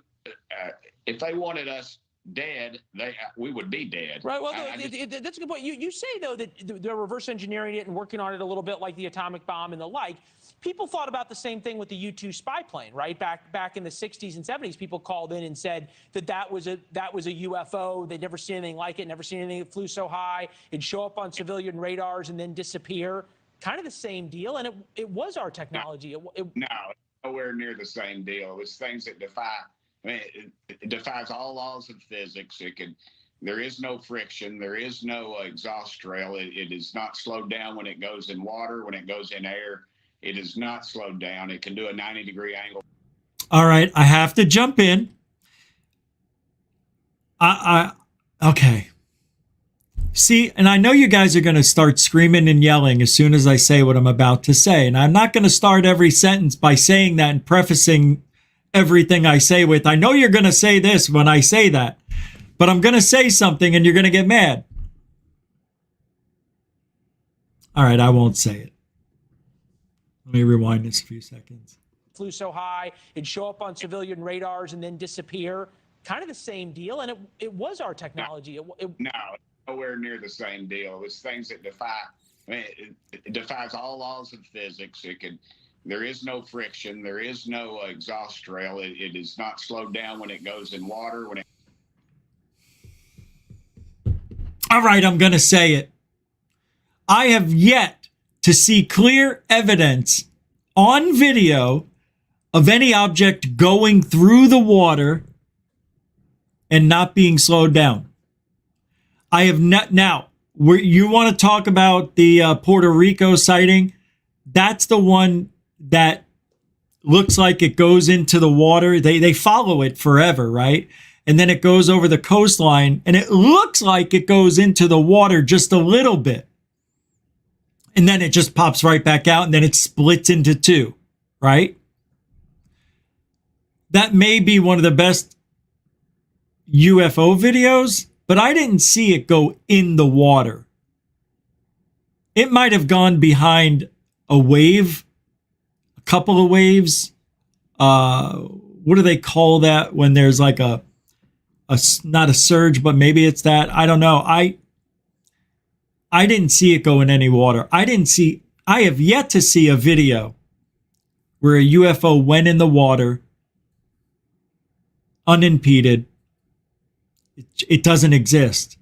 Speaker 20: if they wanted us dead, we would be dead.
Speaker 19: Right. Well, that's a good point. You say, though, that they're reverse engineering it and working on it a little bit like the atomic bomb and the like. People thought about the same thing with the U-2 spy plane, right? Back in the 60s and 70s, people called in and said that was a UFO. They'd never seen anything like it, never seen anything that flew so high. It'd show up on civilian radars and then disappear. Kind of the same deal, and it was our technology.
Speaker 20: No, nowhere near the same deal. It's things that defy. I mean, it defies all laws of physics. There is no friction. There is no exhaust trail. It is not slowed down when it goes in water. When it goes in air, it is not slowed down. It can do a 90-degree angle.
Speaker 9: All right, I have to jump in. Okay. See, and I know you guys are going to start screaming and yelling as soon as I say what I'm about to say. And I'm not going to start every sentence by saying that and prefacing everything I say with, I know you're going to say this when I say that, but I'm going to say something and you're going to get mad. All right, I won't say it. Let me rewind this a few seconds.
Speaker 19: Flew so high, it'd show up on civilian radars and then disappear. Kind of the same deal, and it was our technology.
Speaker 20: No, nowhere near the same deal. It's things that defy. I mean, it defies all laws of physics. There is no friction. There is no exhaust trail. It is not slowed down when it goes in water.
Speaker 9: All right, I'm going to say it. I have yet to see clear evidence on video of any object going through the water and not being slowed down. I have not. Now, you want to talk about the Puerto Rico sighting? That's the one that looks like it goes into the water. They follow it forever, right? And then it goes over the coastline, and it looks like it goes into the water just a little bit. And then it just pops right back out, and then it splits into two, right? That may be one of the best UFO videos, but I didn't see it go in the water. It might have gone behind a wave, a couple of waves. What do they call that when there's like a not a surge, but maybe it's that. I don't know. I didn't see it go in any water. I have yet to see a video where a UFO went in the water unimpeded It doesn't exist.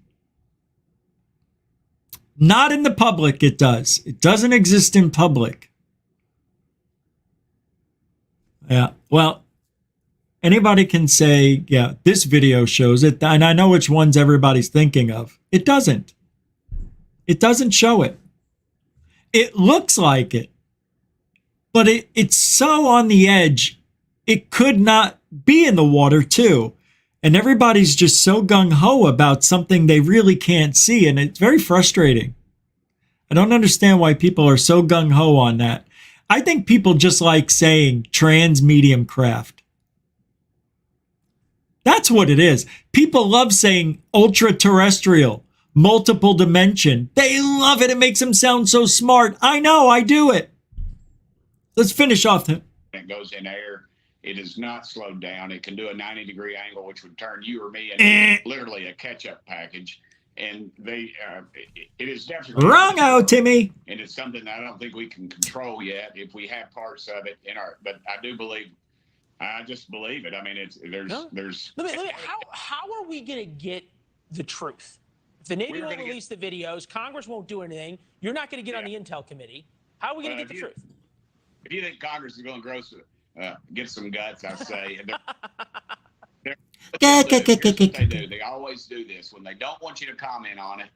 Speaker 9: Not in the public, it does. It doesn't exist in public. Yeah, well, anybody can say, yeah, this video shows it, and I know which ones everybody's thinking of. It doesn't. It doesn't show it. It looks like it, but it's so on the edge, it could not be in the water too. And everybody's just so gung-ho about something they really can't see, and it's very frustrating. I don't understand why people are so gung-ho on that. I think people just like saying trans-medium craft. That's what it is. People love saying ultra-terrestrial, multiple dimension. They love it. It makes them sound so smart. I know, I do it. Let's finish off.
Speaker 20: It goes in air. It is not slowed down. It can do a 90-degree angle, which would turn you or me into literally a ketchup package. And it is definitely
Speaker 9: wrong out, Timmy.
Speaker 20: And it's something that I don't think we can control yet. If we have parts of it in our, but I do believe. I just believe it. I mean, there's.
Speaker 19: Let me. How are we going to get the truth? If the Navy won't release the videos, Congress won't do anything. You're not going to get on the Intel committee. How are we going to get the truth?
Speaker 20: If you think Congress is going to get some guts, I say. They do. They always do this. When they don't want you to comment on it,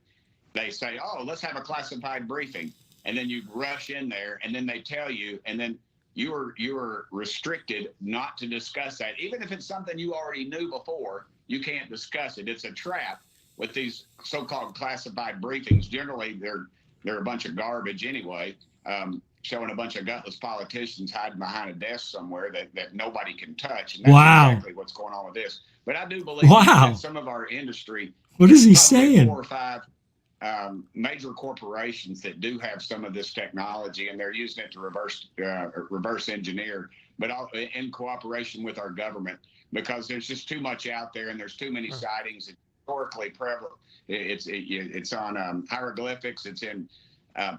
Speaker 20: they say, "Oh, let's have a classified briefing," and then you rush in there, and then they tell you, and then you are restricted not to discuss that, even if it's something you already knew before. You can't discuss it. It's a trap with these so-called classified briefings. Generally, they're a bunch of garbage anyway. Showing a bunch of gutless politicians hiding behind a desk somewhere that nobody can touch. And that's exactly what's going on with this. But I do believe that some of our industry.
Speaker 9: What is he saying?
Speaker 20: 4 or 5 major corporations that do have some of this technology, and they're using it to reverse engineer, but in cooperation with our government, because there's just too much out there, and there's too many sightings. It's historically prevalent. It's on hieroglyphics. It's in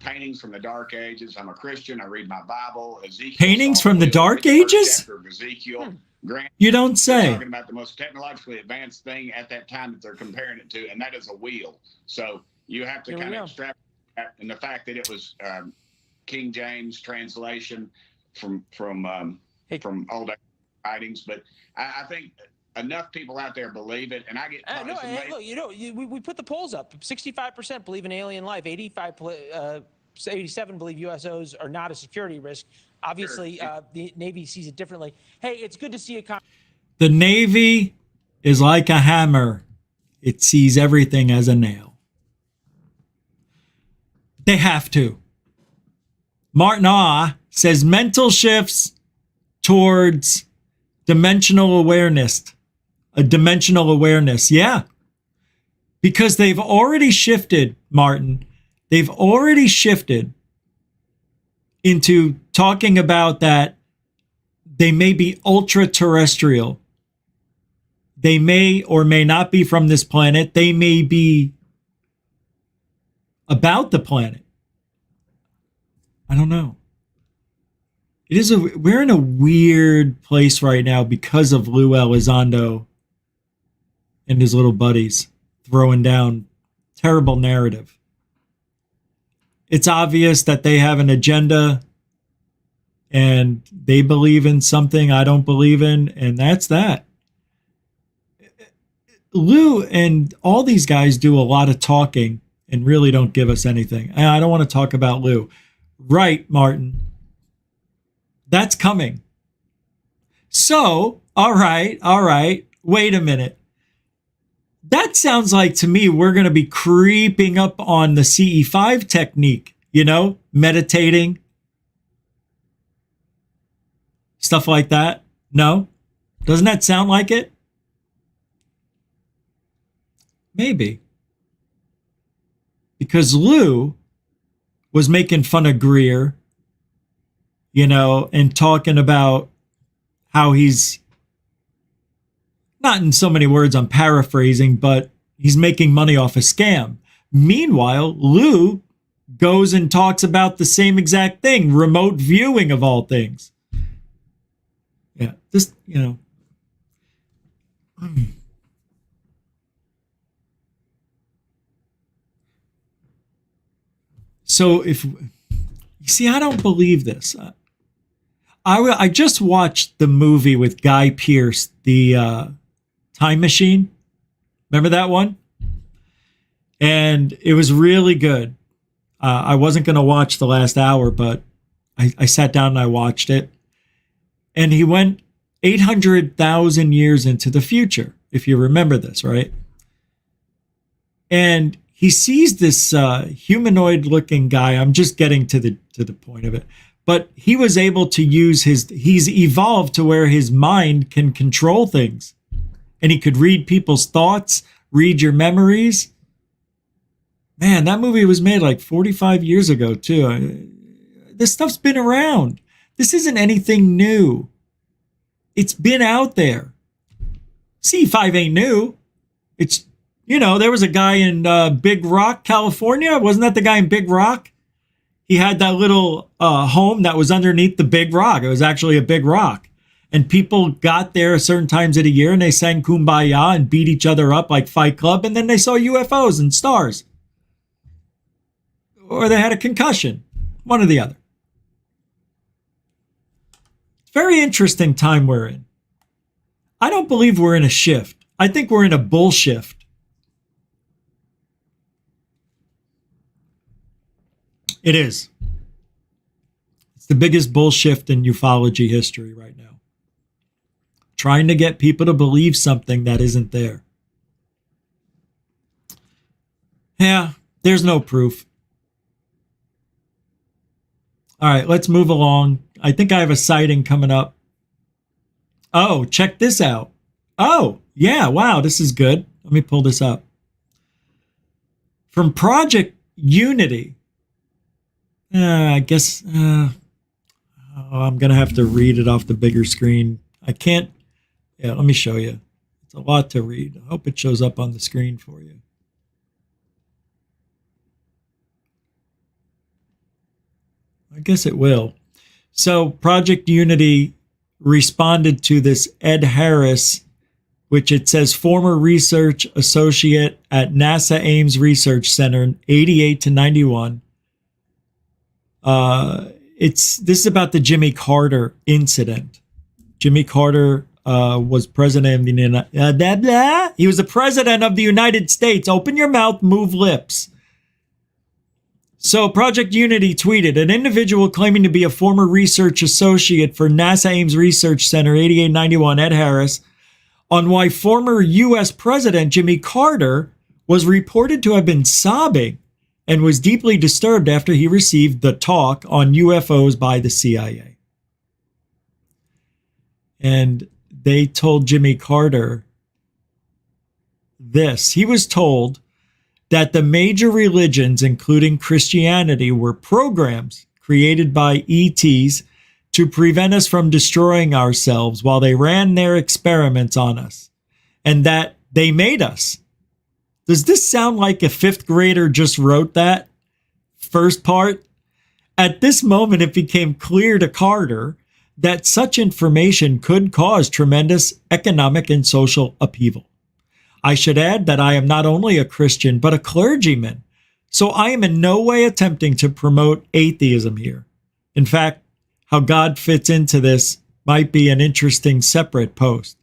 Speaker 20: paintings from the Dark Ages. I'm a Christian. I read my Bible. Ezekiel.
Speaker 9: Paintings from the Dark Ages?
Speaker 20: Ezekiel. Grant,
Speaker 9: you don't say.
Speaker 20: Talking about the most technologically advanced thing at that time that they're comparing it to, and that is a wheel. So you have to kind of extract that, and the fact that it was King James translation from old writings. But I think enough people out there believe it, and I get
Speaker 19: look, we put the polls up. 65% believe in alien life. 87 believe USOs are not a security risk. Obviously, the Navy sees it differently. Hey, it's good to see a.
Speaker 9: The Navy is like a hammer. It sees everything as a nail. They have to. Martin says mental shifts towards dimensional awareness. A dimensional awareness. Yeah. Because they've already shifted, Martin. They've already shifted into talking about that they may be ultra-terrestrial. They may or may not be from this planet. They may be about the planet. I don't know. We're in a weird place right now because of Lou Elizondo and his little buddies throwing down terrible narrative. It's obvious that they have an agenda and they believe in something I don't believe in, and that's that. Lou and all these guys do a lot of talking and really don't give us anything. I don't want to talk about Lou. Right, Martin. That's coming. So, all right. Wait a minute. That sounds like to me we're going to be creeping up on the CE5 technique, meditating, stuff like that. No? Doesn't that sound like it? Maybe. Because Lou was making fun of Greer, and talking about how he's, not in so many words, I'm paraphrasing, but he's making money off a scam. Meanwhile, Lou goes and talks about the same exact thing, remote viewing of all things. Yeah, just, So if you see, I don't believe this. I just watched the movie with Guy Pearce, the Time Machine. Remember that one? And it was really good. I wasn't going to watch the last hour, but I sat down and I watched it. And he went 800,000 years into the future, if you remember this, right? And he sees this humanoid-looking guy. I'm just getting to the point of it. But he was able to use he's evolved to where his mind can control things. And he could read people's thoughts, read your memories. Man, that movie was made like 45 years ago, too. This stuff's been around. This isn't anything new. It's been out there. C5 ain't new. It's, there was a guy in Big Rock, California. Wasn't that the guy in Big Rock? He had that little home that was underneath the big rock. It was actually a big rock. And people got there at certain times of the year and they sang Kumbaya and beat each other up like Fight Club. And then they saw UFOs and stars. Or they had a concussion. One or the other. Very interesting time we're in. I don't believe we're in a shift. I think we're in a bull shift. It is. It's the biggest bull shift in ufology history right now. Trying to get people to believe something that isn't there. Yeah, there's no proof. All right, let's move along. I think I have a sighting coming up. Oh, check this out. Oh, yeah, wow, this is good. Let me pull this up. From Project Unity. I guess I'm going to have to read it off the bigger screen. I can't. Yeah, let me show you. It's a lot to read. I hope it shows up on the screen for you. I guess it will. So Project Unity responded to this Ed Harris, which it says former research associate at NASA Ames Research Center, 88 to 91. This is about the Jimmy Carter incident. Jimmy Carter was president of the he was the president of the United States. Open your mouth, move lips. So Project Unity tweeted, an individual claiming to be a former research associate for NASA Ames Research Center, 8891, Ed Harris, on why former U.S. President Jimmy Carter was reported to have been sobbing and was deeply disturbed after he received the talk on UFOs by the CIA. And they told Jimmy Carter this. He was told that the major religions, including Christianity, were programs created by ETs to prevent us from destroying ourselves while they ran their experiments on us, and that they made us. Does this sound like a fifth grader just wrote that first part? At this moment, it became clear to Carter that such information could cause tremendous economic and social upheaval. I should add that I am not only a Christian, but a clergyman, so I am in no way attempting to promote atheism here. In fact, how God fits into this might be an interesting separate post.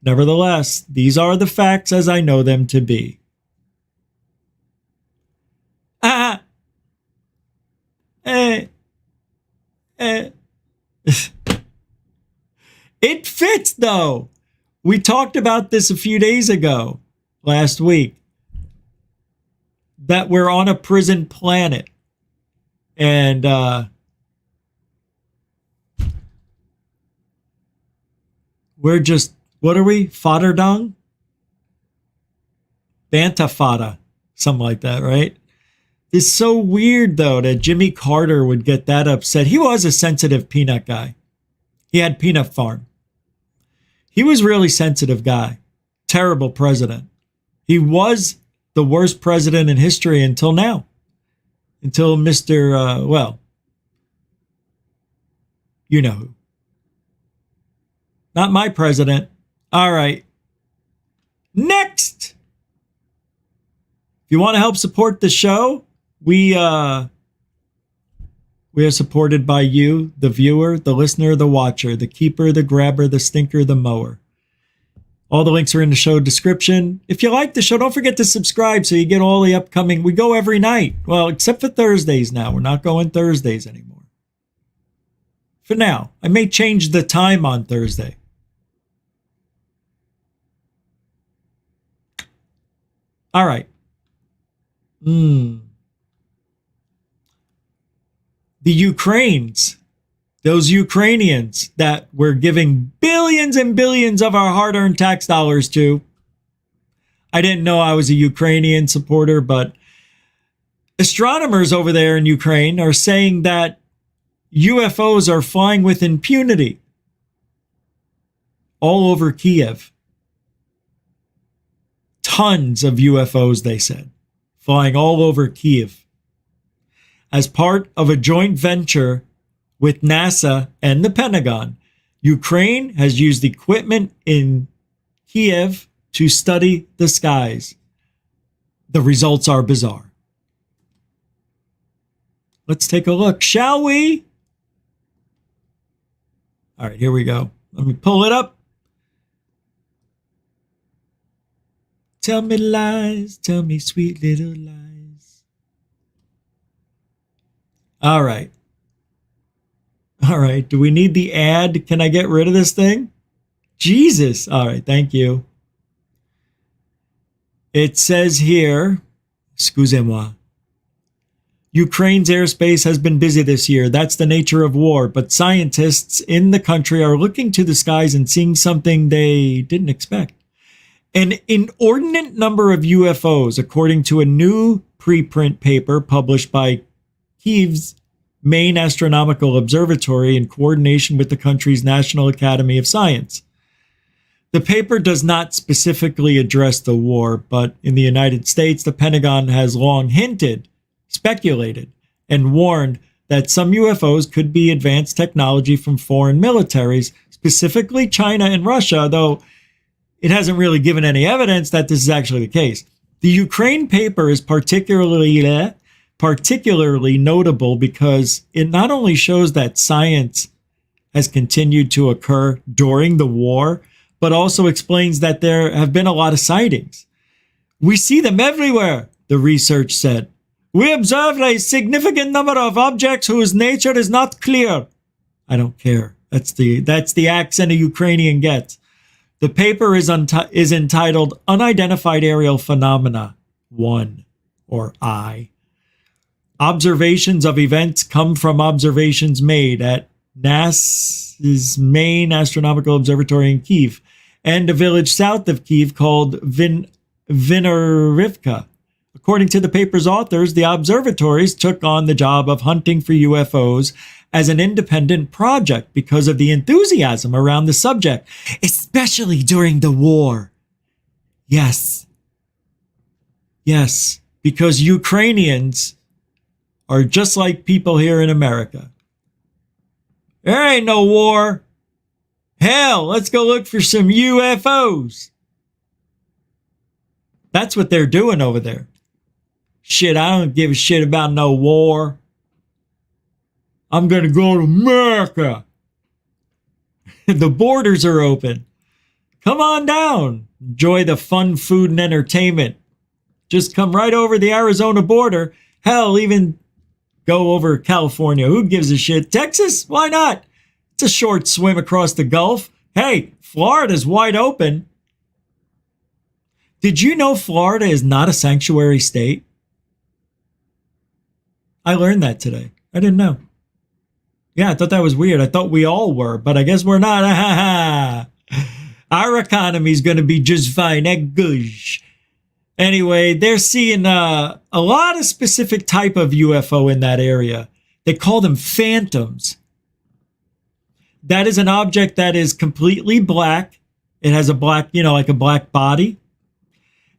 Speaker 9: Nevertheless, these are the facts as I know them to be. It fits, though. We talked about this a few days ago, last week, that we're on a prison planet. And we're just, what are we? Fodder dung? Banta fodder. Something like that, right? It's so weird, though, that Jimmy Carter would get that upset. He was a sensitive peanut guy. He had peanut farm. He was a really sensitive guy. Terrible president. He was the worst president in history until now. Until Mr. Well, you know who. Not my president. All right. Next. If you want to help support the show, we We are supported by you, the viewer, the listener, the watcher, the keeper, the grabber, the stinker, the mower. All the links are in the show description. If you like the show, don't forget to subscribe so you get all the upcoming. We go every night. Well, except for Thursdays now. We're not going Thursdays anymore. For now. I may change the time on Thursday. All right. The those Ukrainians that we're giving billions and billions of our hard-earned tax dollars to. I didn't know I was a Ukrainian supporter, but astronomers over there in Ukraine are saying that UFOs are flying with impunity all over Kiev. Tons of UFOs, they said, flying all over Kiev. As part of a joint venture with NASA and the Pentagon, Ukraine has used equipment in Kiev to study the skies. The results are bizarre. Let's take a look, shall we? All right, here we go. Let me pull it up. Tell me lies, tell me sweet little lies. All right. All right, do we need the ad? Can I get rid of this thing? Jesus. All right, thank you. It says here, excusez-moi, Ukraine's airspace has been busy this year. That's the nature of war. But scientists in the country are looking to the skies and seeing something they didn't expect. An inordinate number of UFOs, according to a new preprint paper published by Kiev's main astronomical observatory in coordination with the country's National Academy of Science. The paper does not specifically address the war, but in the United States, the Pentagon has long hinted, speculated, and warned that some UFOs could be advanced technology from foreign militaries, specifically China and Russia, though it hasn't really given any evidence that this is actually the case. The Ukraine paper is particularly notable because it not only shows that science has continued to occur during the war, but also explains that there have been a lot of sightings. We see them everywhere, the research said. We observed a significant number of objects whose nature is not clear. I don't care. That's the accent a Ukrainian gets. The paper is entitled Unidentified Aerial Phenomena 1, or I. Observations of events come from observations made at NASA's main astronomical observatory in Kiev and a village south of Kiev called Vinarivka. According to the paper's authors, the observatories took on the job of hunting for UFOs as an independent project because of the enthusiasm around the subject, especially during the war. Yes, because Ukrainians are just like people here in America. There ain't no war. Hell, let's go look for some UFOs. That's what they're doing over there. Shit, I don't give a shit about no war. I'm going to go to America. The borders are open. Come on down. Enjoy the fun, food, and entertainment. Just come right over the Arizona border. Hell, even go over California. Who gives a shit? Texas? Why not? It's a short swim across the Gulf. Hey, Florida's wide open. Did you know Florida is not a sanctuary state? I learned that today. I didn't know. Yeah, I thought that was weird. I thought we all were, but I guess we're not. Our economy's going to be just fine. Gosh. Anyway, they're seeing a lot of specific type of UFO in that area. They call them phantoms. That is an object that is completely black. It has a black, like a black body.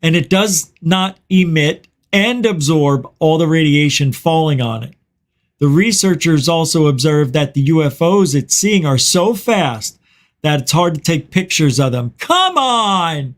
Speaker 9: And it does not emit and absorb all the radiation falling on it. The researchers also observed that the UFOs it's seeing are so fast that it's hard to take pictures of them. Come on!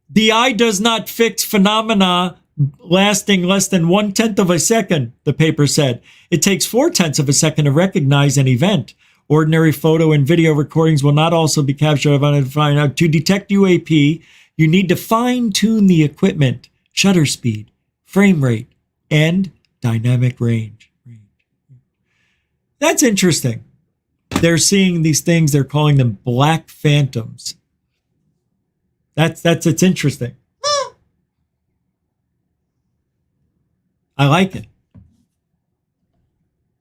Speaker 9: The eye does not fix phenomena lasting less than 1/10 of a second, the paper said. It takes 4/10 of a second to recognize an event. Ordinary photo and video recordings will not also be captured of unidentified. To detect UAP, you need to fine-tune the equipment, shutter speed, frame rate, and dynamic range. That's interesting. They're seeing these things, they're calling them black phantoms. It's interesting. I like it.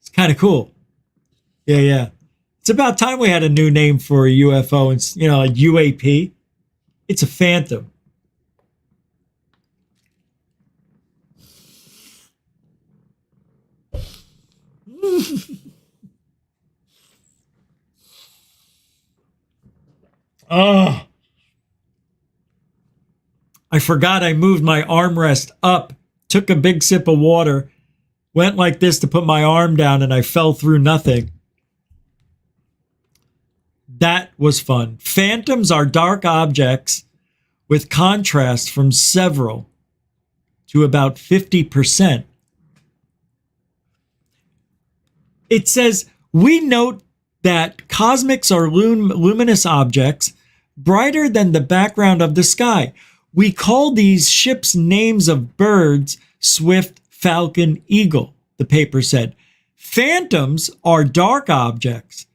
Speaker 9: It's kind of cool. Yeah. It's about time we had a new name for a UFO. It's, like UAP. It's a phantom. Oh. I forgot I moved my armrest up, took a big sip of water, went like this to put my arm down, and I fell through nothing. That was fun. Phantoms are dark objects with contrast from several to about 50%. It says, we note that cosmics are luminous objects brighter than the background of the sky. We call these ships names of birds, Swift, Falcon, Eagle, the paper said. Phantoms are dark objects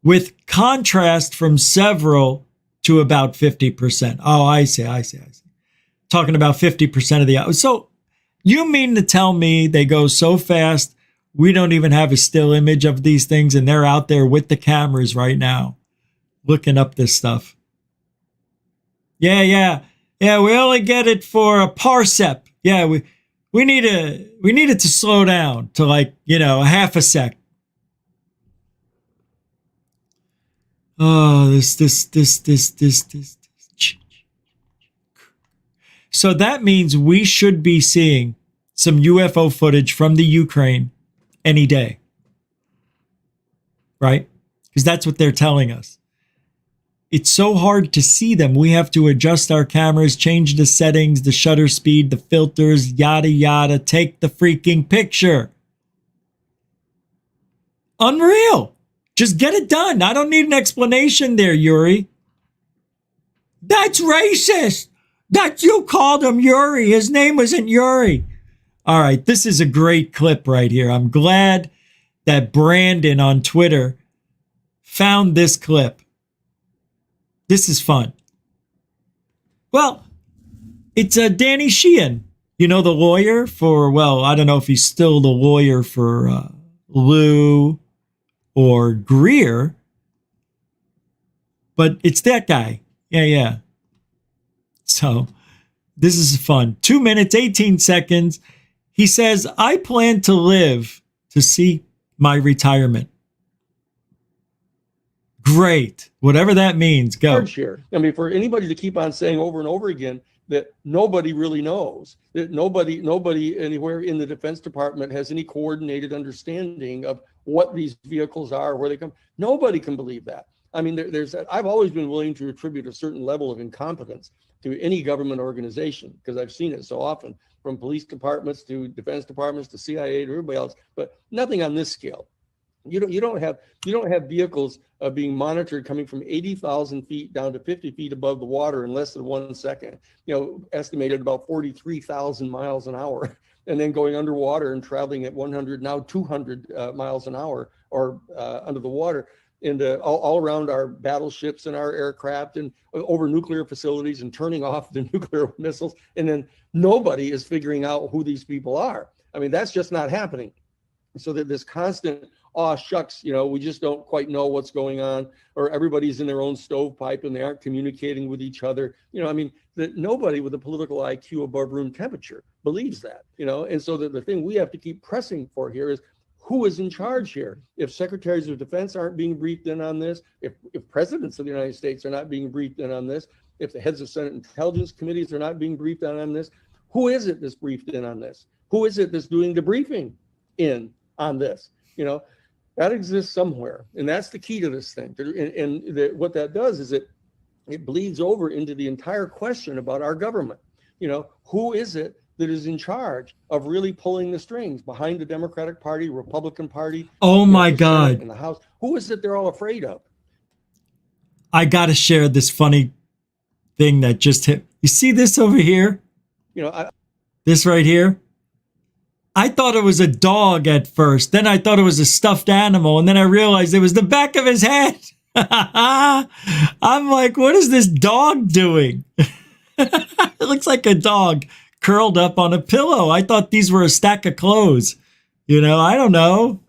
Speaker 9: with contrast from several to about 50%. Oh, I see. Talking about 50% of the... So you mean to tell me they go so fast, we don't even have a still image of these things, and they're out there with the cameras right now looking up this stuff? Yeah, we only get it for a parsec. Yeah, we need it to slow down to a half a sec. Oh, this. So that means we should be seeing some UFO footage from the Ukraine any day. Right? Because that's what they're telling us. It's so hard to see them. We have to adjust our cameras, change the settings, the shutter speed, the filters, yada, yada. Take the freaking picture. Unreal. Just get it done. I don't need an explanation there, Yuri. That's racist. You called him Yuri. His name wasn't Yuri. All right, this is a great clip right here. I'm glad that Brandon on Twitter found this clip. This is fun. Well, it's Danny Sheehan, the lawyer for, I don't know if he's still the lawyer for Lou or Greer, but it's that guy. Yeah. So this is fun. 2 minutes, 18 seconds. He says, I plan to live to see my retirement. Great. Whatever that means, go.
Speaker 21: Here. I mean, for anybody to keep on saying over and over again that nobody really knows, that nobody anywhere in the Defense Department has any coordinated understanding of what these vehicles are, where they come. Nobody can believe that. I mean, I've always been willing to attribute a certain level of incompetence to any government organization because I've seen it so often, from police departments to defense departments to CIA to everybody else, but nothing on this scale. You don't have vehicles being monitored coming from 80,000 feet down to 50 feet above the water in less than 1 second. Estimated about 43,000 miles an hour, and then going underwater and traveling at 100, now 200 miles an hour, or under the water, and all around our battleships and our aircraft and over nuclear facilities and turning off the nuclear missiles. And then nobody is figuring out who these people are. I mean, that's just not happening. So that this constant, oh, shucks, we just don't quite know what's going on, or everybody's in their own stovepipe and they aren't communicating with each other. That nobody with a political IQ above room temperature believes that, and so the thing we have to keep pressing for here is who is in charge here. If secretaries of defense aren't being briefed in on this, if presidents of the United States are not being briefed in on this, if the heads of Senate intelligence committees are not being briefed on this, who is it that's briefed in on this? Who is it that's doing the briefing in on this? That exists somewhere, and that's the key to this thing. And what that does is it bleeds over into the entire question about our government. Who is it that is in charge of really pulling the strings behind the Democratic Party, Republican Party.
Speaker 9: Oh my
Speaker 21: the
Speaker 9: God.
Speaker 21: Senate and the House. Who is it they're all afraid of?
Speaker 9: I got to share this funny thing that just hit. You see this over here?
Speaker 21: You know,
Speaker 9: This right here? I thought it was a dog at first. Then I thought it was a stuffed animal. And then I realized it was the back of his head. I'm like, what is this dog doing? It looks like a dog curled up on a pillow. I thought these were a stack of clothes. You know, I don't know.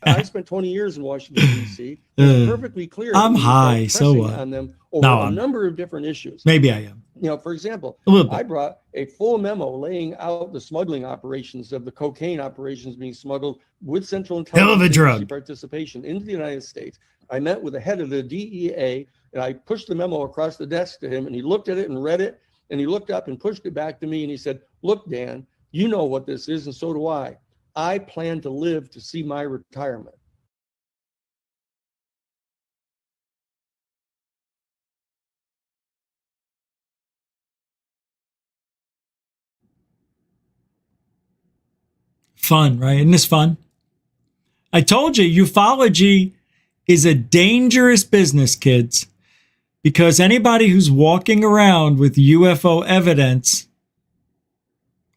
Speaker 21: I spent 20 years in Washington, D.C. It's perfectly clear.
Speaker 9: I'm
Speaker 21: that we
Speaker 9: high,
Speaker 21: start
Speaker 9: so
Speaker 21: pressing
Speaker 9: what?
Speaker 21: on them over
Speaker 9: No,
Speaker 21: a
Speaker 9: I'm
Speaker 21: number of different issues.
Speaker 9: Maybe I am.
Speaker 21: You know, for example,
Speaker 9: A little bit.
Speaker 21: I brought a full memo laying out the smuggling operations of the cocaine operations being smuggled with Central
Speaker 9: Hell of a
Speaker 21: Intelligence Agency
Speaker 9: drug.
Speaker 21: participation into the United States. I met with the head of the DEA, and I pushed the memo across the desk to him, and he looked at it and read it, and he looked up and pushed it back to me, and he said, "Look, Dan, you know what this is, and so do I. I plan to live to see my retirement."
Speaker 9: Fun, right? Isn't this fun? I told you, ufology is a dangerous business, kids, because anybody who's walking around with UFO evidence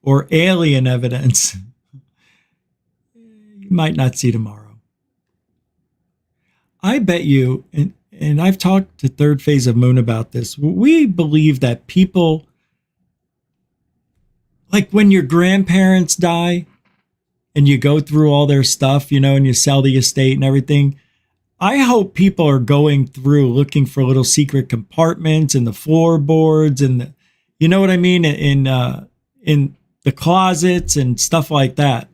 Speaker 9: or alien evidence, you might not see tomorrow. I bet you, and I've talked to Third Phase of Moon about this, we believe that people, like when your grandparents die, and you go through all their stuff, you know, and you sell the estate and everything. I hope people are going through looking for little secret compartments in the floorboards and the, you know what I mean, in the closets and stuff like that.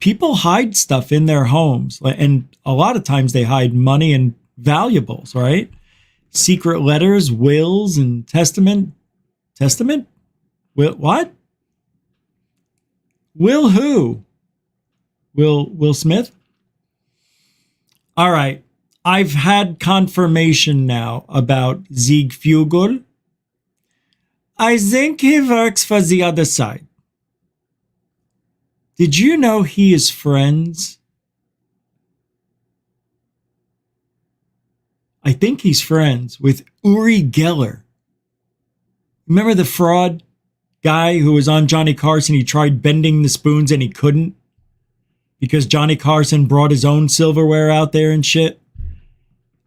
Speaker 9: People hide stuff in their homes, and a lot of times they hide money and valuables, right? Secret letters, wills, and testament. What? Will who? Will Smith? All right. I've had confirmation now about Sieg Fugel. I think he works for the other side. Did you know he is friends? I think he's friends with Uri Geller. Remember the fraud guy who was on Johnny Carson? He tried bending the spoons and he couldn't, because Johnny Carson brought his own silverware out there and shit.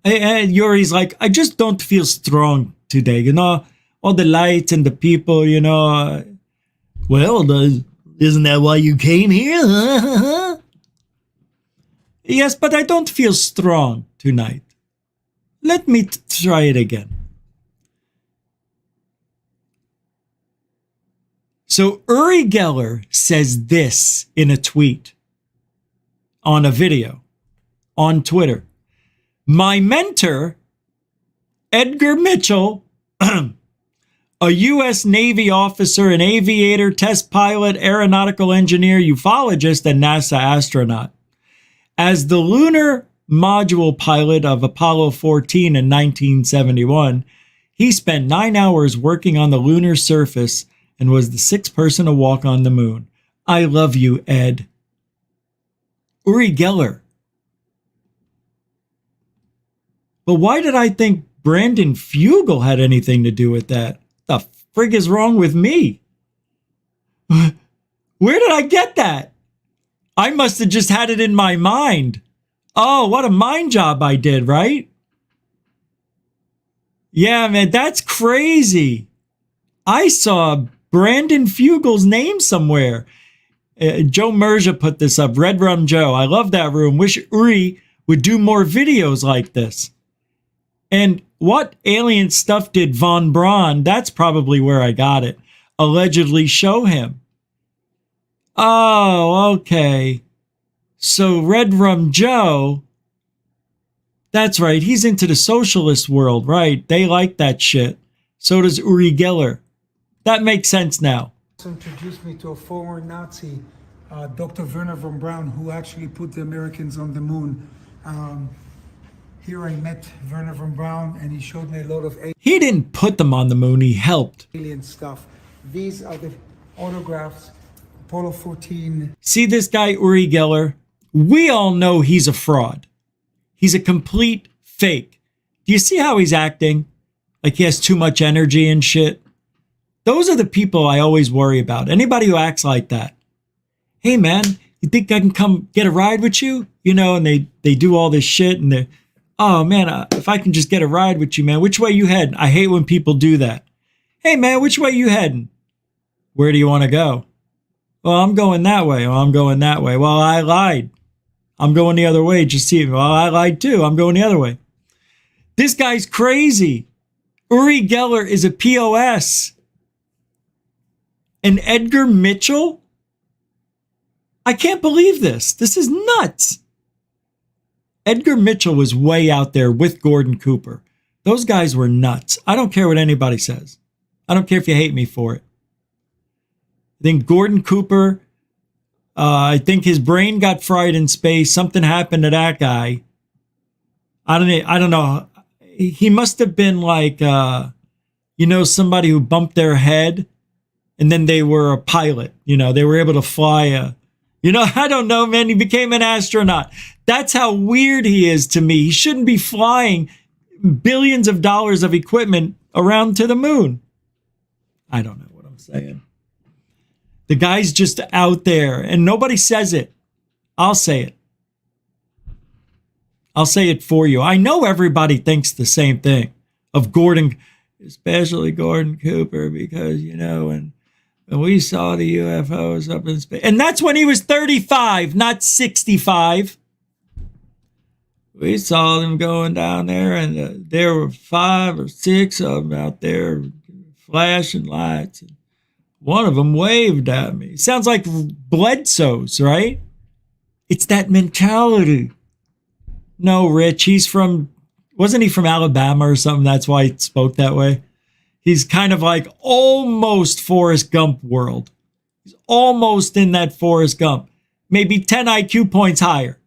Speaker 9: And Yuri's like, I just don't feel strong today. You know, all the lights and the people, you know. Well, isn't that why you came here? Yes, but I don't feel strong tonight. Let me try it again. So Uri Geller says this in a tweet, on a video, on Twitter. My mentor, Edgar Mitchell, a U.S. Navy officer, an aviator, test pilot, aeronautical engineer, ufologist, and NASA astronaut. As the lunar module pilot of Apollo 14 in 1971, he spent 9 hours working on the lunar surface and was the 6th person to walk on the moon. I love you, Ed. Uri Geller. But why did I think Brandon Fugel had anything to do with that? The frig is wrong with me? Where did I get that? I must have just had it in my mind. Oh, what a mind job I did, right? Yeah, man, that's crazy. I saw Brandon Fugel's name somewhere. Joe Merja put this up. Red Rum Joe. I love that room. Wish Uri would do more videos like this. And what alien stuff did Von Braun, that's probably where I got it, allegedly show him? Oh, okay. So Red Rum Joe, that's right. He's into the socialist world, right? They like that shit. So does Uri Geller. That makes sense now.
Speaker 2: Introduced me to a former Nazi, Dr. Werner von Braun, who actually put the Americans on the moon. Here I met Werner von Braun, and he showed me a lot of
Speaker 9: He didn't put them on the moon. He helped.
Speaker 2: alien stuff. These are the autographs, Apollo 14.
Speaker 9: See this guy, Uri Geller? We all know he's a fraud. He's a complete fake. Do you see how he's acting? Like he has too much energy and shit. Those are the people I always worry about. Anybody who acts like that. Hey man, you think I can come get a ride with you? You know, and they do all this shit and they're, oh man, if I can just get a ride with you, man, which way you heading? I hate when people do that. Hey man, which way you heading? Where do you want to go? Well, I'm going that way. Well, I'm going that way. Well, I lied. I'm going the other way. Just see. Well, I lied too. I'm going the other way. This guy's crazy. Uri Geller is a POS. And Edgar Mitchell? I can't believe this. This is nuts. Edgar Mitchell was way out there with Gordon Cooper. Those guys were nuts. I don't care what anybody says. I don't care if you hate me for it. I think Gordon Cooper, I think his brain got fried in space. Something happened to that guy. I don't know. He must have been like, somebody who bumped their head and then they were a pilot. They were able to fly I don't know, man. He became an astronaut. That's how weird he is to me. He shouldn't be flying billions of dollars of equipment around to the moon. I don't know what I'm saying. The guy's just out there and nobody says it. I'll say it. I'll say it for you. I know everybody thinks the same thing of Gordon, especially Gordon Cooper, because, when we saw the UFOs up in space. And that's when he was 35, not 65. We saw them going down there, and there were 5 or 6 of them out there flashing lights. And one of them waved at me. Sounds like Bledsoe's, right? It's that mentality. No, Rich, wasn't he from Alabama or something? That's why he spoke that way. He's kind of like almost Forrest Gump world. He's almost in that Forrest Gump. Maybe 10 IQ points higher.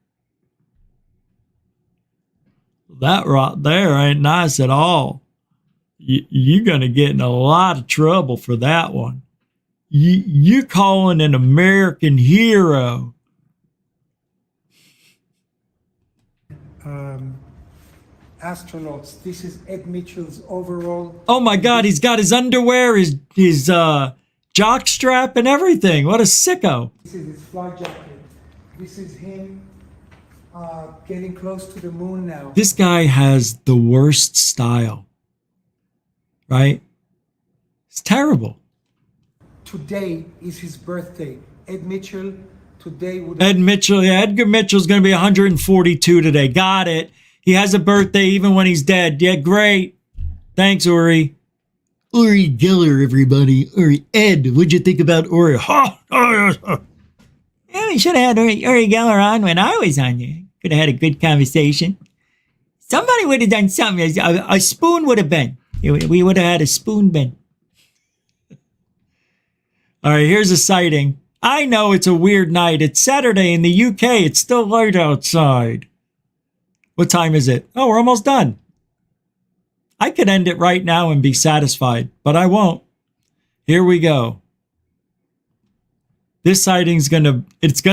Speaker 9: That right there ain't nice at all. You're going to get in a lot of trouble for that one. You're calling an American hero.
Speaker 2: Astronauts. This is Ed Mitchell's overall.
Speaker 9: Oh my God, he's got his underwear, his jock strap and everything. What a sicko.
Speaker 2: This is his flight jacket. This is him getting close to the moon now.
Speaker 9: This guy has the worst style, right? It's terrible.
Speaker 2: Today is his birthday. Ed Mitchell, today would...
Speaker 9: Edgar Mitchell's going to be 142 today. Got it. He has a birthday even when he's dead. Yeah, great. Thanks, Uri. Uri Geller, everybody. Ed, what'd you think about Uri? Yeah, we should have had Uri Geller on when I was on here. Could have had a good conversation. Somebody would have done something. A spoon would have been. We would have had a spoon bin. All right, here's a sighting. I know it's a weird night. It's Saturday in the UK. It's still light outside. What time is it? Oh, we're almost done. I could end it right now and be satisfied, but I won't. Here we go. This sighting's gonna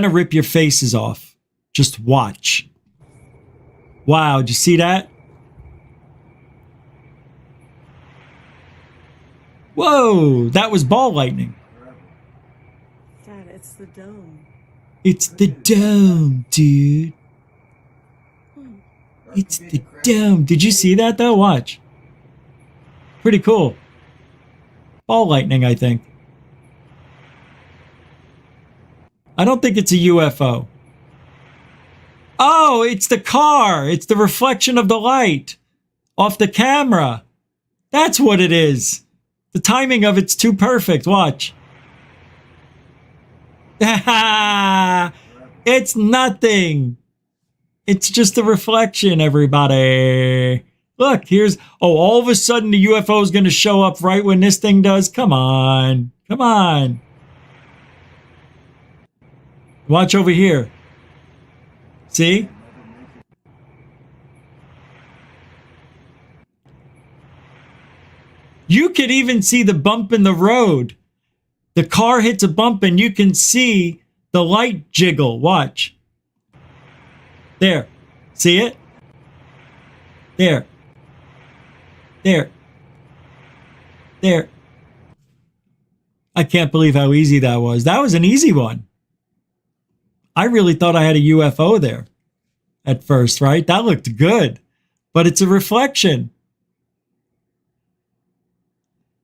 Speaker 9: rip your faces off. Just watch. Wow, did you see that? Whoa, that was ball lightning.
Speaker 12: Dad, it's the dome.
Speaker 9: It's the dome, dude. It's the dome. Did you see that though? Watch. Pretty cool. Ball lightning, I think. I don't think it's a UFO. Oh, it's the car. It's the reflection of the light off the camera. That's what it is. The timing of it's too perfect. Watch. It's nothing. It's just a reflection, everybody. Look, all of a sudden the UFO is going to show up right when this thing does. Come on. Come on. Watch over here. See? You could even see the bump in the road. The car hits a bump and you can see the light jiggle. Watch. There. See it? There. There. There. I can't believe how easy that was. That was an easy one. I really thought I had a UFO there at first, right? That looked good, but it's a reflection.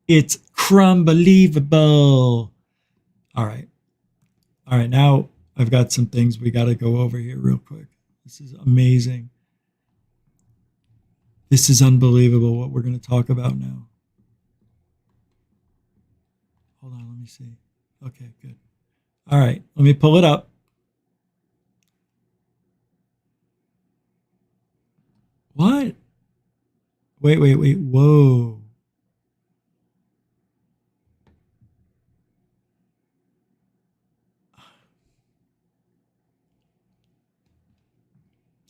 Speaker 9: It's crumbelievable. All right. All right. Now I've got some things we got to go over here real quick. This is amazing. This is unbelievable what we're going to talk about now. Hold on. Let me see. Okay, good. All right. Let me pull it up. What? Wait. Whoa.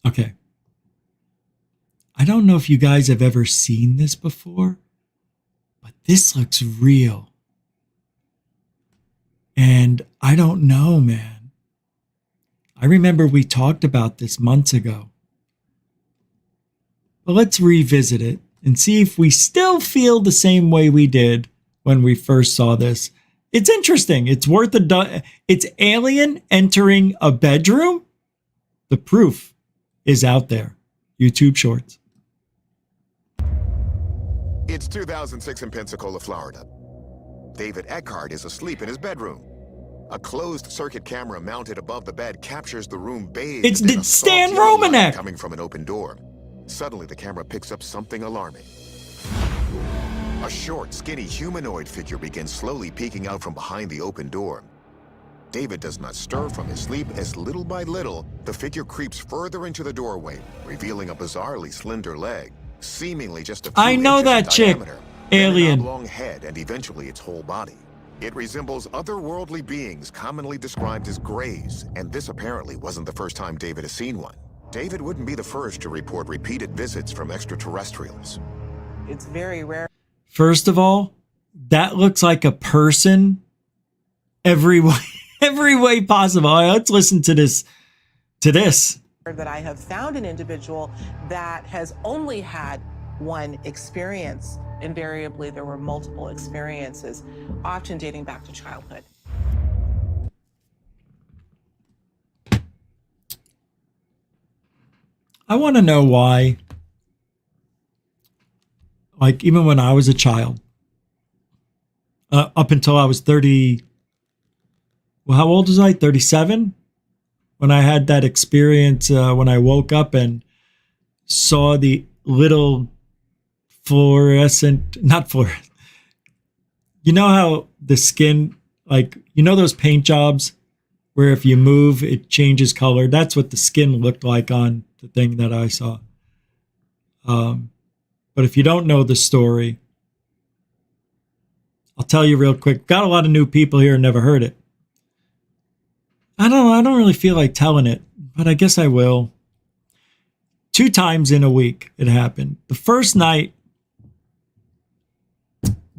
Speaker 9: Okay. I don't know if you guys have ever seen this before, but this looks real. And I don't know, man. I remember we talked about this months ago. But let's revisit it and see if we still feel the same way we did when we first saw this. It's interesting. It's worth it's alien entering a bedroom. The proof is out there. YouTube Shorts.
Speaker 3: It's 2006 in Pensacola, Florida. David Eckhart is asleep in his bedroom. A closed-circuit camera mounted above the bed captures the room bathed
Speaker 9: It's
Speaker 3: in a
Speaker 9: Stan
Speaker 3: soft yellow light
Speaker 9: Romanek
Speaker 3: coming from an open door. Suddenly, the camera picks up something alarming. A short, skinny humanoid figure begins slowly peeking out from behind the open door. David does not stir from his sleep as little by little, the figure creeps further into the doorway, revealing a bizarrely slender leg, seemingly just a few
Speaker 9: I know
Speaker 3: inches
Speaker 9: that
Speaker 3: in
Speaker 9: chick.
Speaker 3: diameter,
Speaker 9: Alien.
Speaker 3: then an oblong head and eventually its whole body. It resembles otherworldly beings commonly described as greys, and this apparently wasn't the first time David has seen one. David wouldn't be the first to report repeated visits from extraterrestrials.
Speaker 22: It's very rare.
Speaker 9: First of all, that looks like a person every way possible. All right, let's listen to this.
Speaker 22: That I have found an individual that has only had one experience. Invariably, there were multiple experiences, often dating back to childhood.
Speaker 9: I want to know why, like, even when I was a child, up until I was 30, well, how old was I? 37? When I had that experience, when I woke up and saw the little not fluorescent. You know how the skin, like, you know those paint jobs where if you move, it changes color? That's what the skin looked like on the thing that I saw. But if you don't know the story, I'll tell you real quick. Got a lot of new people here and never heard it. I don't really feel like telling it, but I guess I will. 2 times in a week it happened. The first night,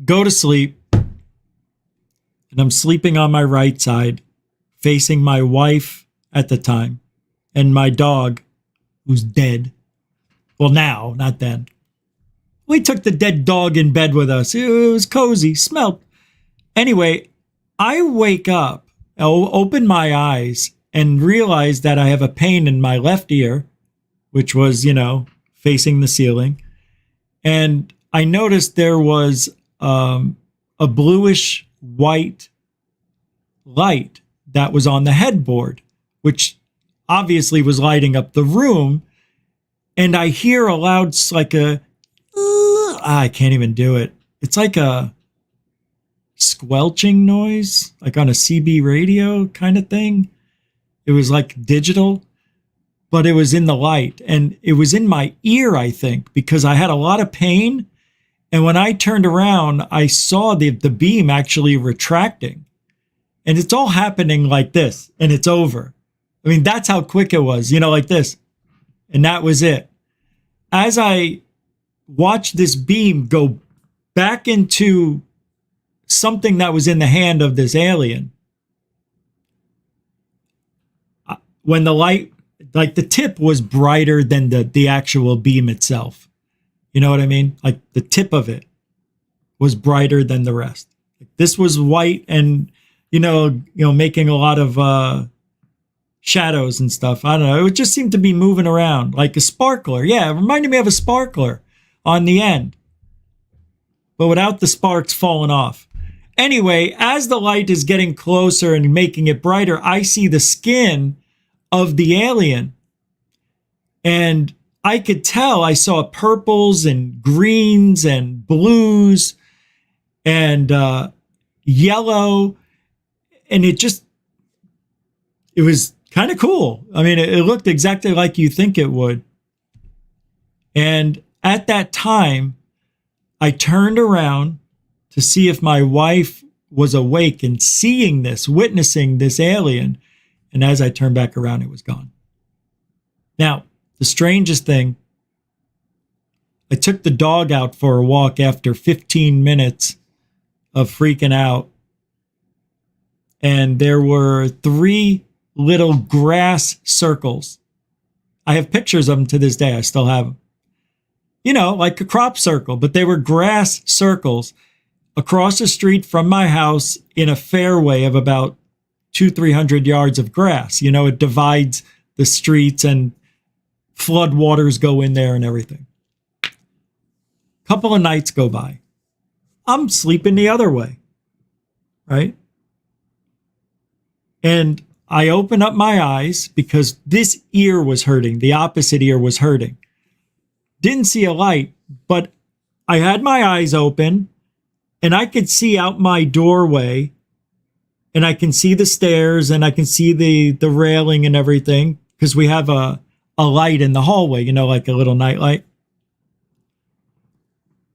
Speaker 9: go to sleep, and I'm sleeping on my right side, facing my wife at the time, and my dog, who's dead. Well, now, not then. We took the dead dog in bed with us. It was cozy, smelled. Anyway, I wake up, open my eyes, and realize that I have a pain in my left ear, which was, facing the ceiling. And I noticed there was a bluish white light that was on the headboard, which obviously was lighting up the room. And I hear a loud, like I can't even do it. It's like a squelching noise, like on a CB radio kind of thing. It was like digital, but it was in the light, and it was in my ear, I think, because I had a lot of pain. And when I turned around, I saw the beam actually retracting, and it's all happening like this, and it's over. I mean, that's how quick it was, like this. And that was it. As I watched this beam go back into something that was in the hand of this alien. When the light, like the tip was brighter than the actual beam itself. You know what I mean? Like the tip of it was brighter than the rest. This was white and, making a lot of shadows and stuff. I don't know. It just seemed to be moving around like a sparkler. Yeah, it reminded me of a sparkler on the end, but without the sparks falling off. Anyway, as the light is getting closer and making it brighter, I see the skin of the alien. And I could tell, I saw purples and greens and blues and yellow. And it was kind of cool. I mean, it looked exactly like you think it would. And at that time, I turned around to see if my wife was awake and seeing this, witnessing this alien. And as I turned back around, it was gone. Now, the strangest thing, I took the dog out for a walk after 15 minutes of freaking out. And there were 3 little grass circles. I have pictures of them to this day. I still have them. Like a crop circle, but they were grass circles across the street from my house in a fairway of about 200-300 yards of grass. It divides the streets and flood waters go in there and everything. Couple of nights go by. I'm sleeping the other way, right? And I open up my eyes because this ear was hurting. The opposite ear was hurting. Didn't see a light, but I had my eyes open and I could see out my doorway and I can see the stairs and I can see the railing and everything because we have a light in the hallway, like a little night light.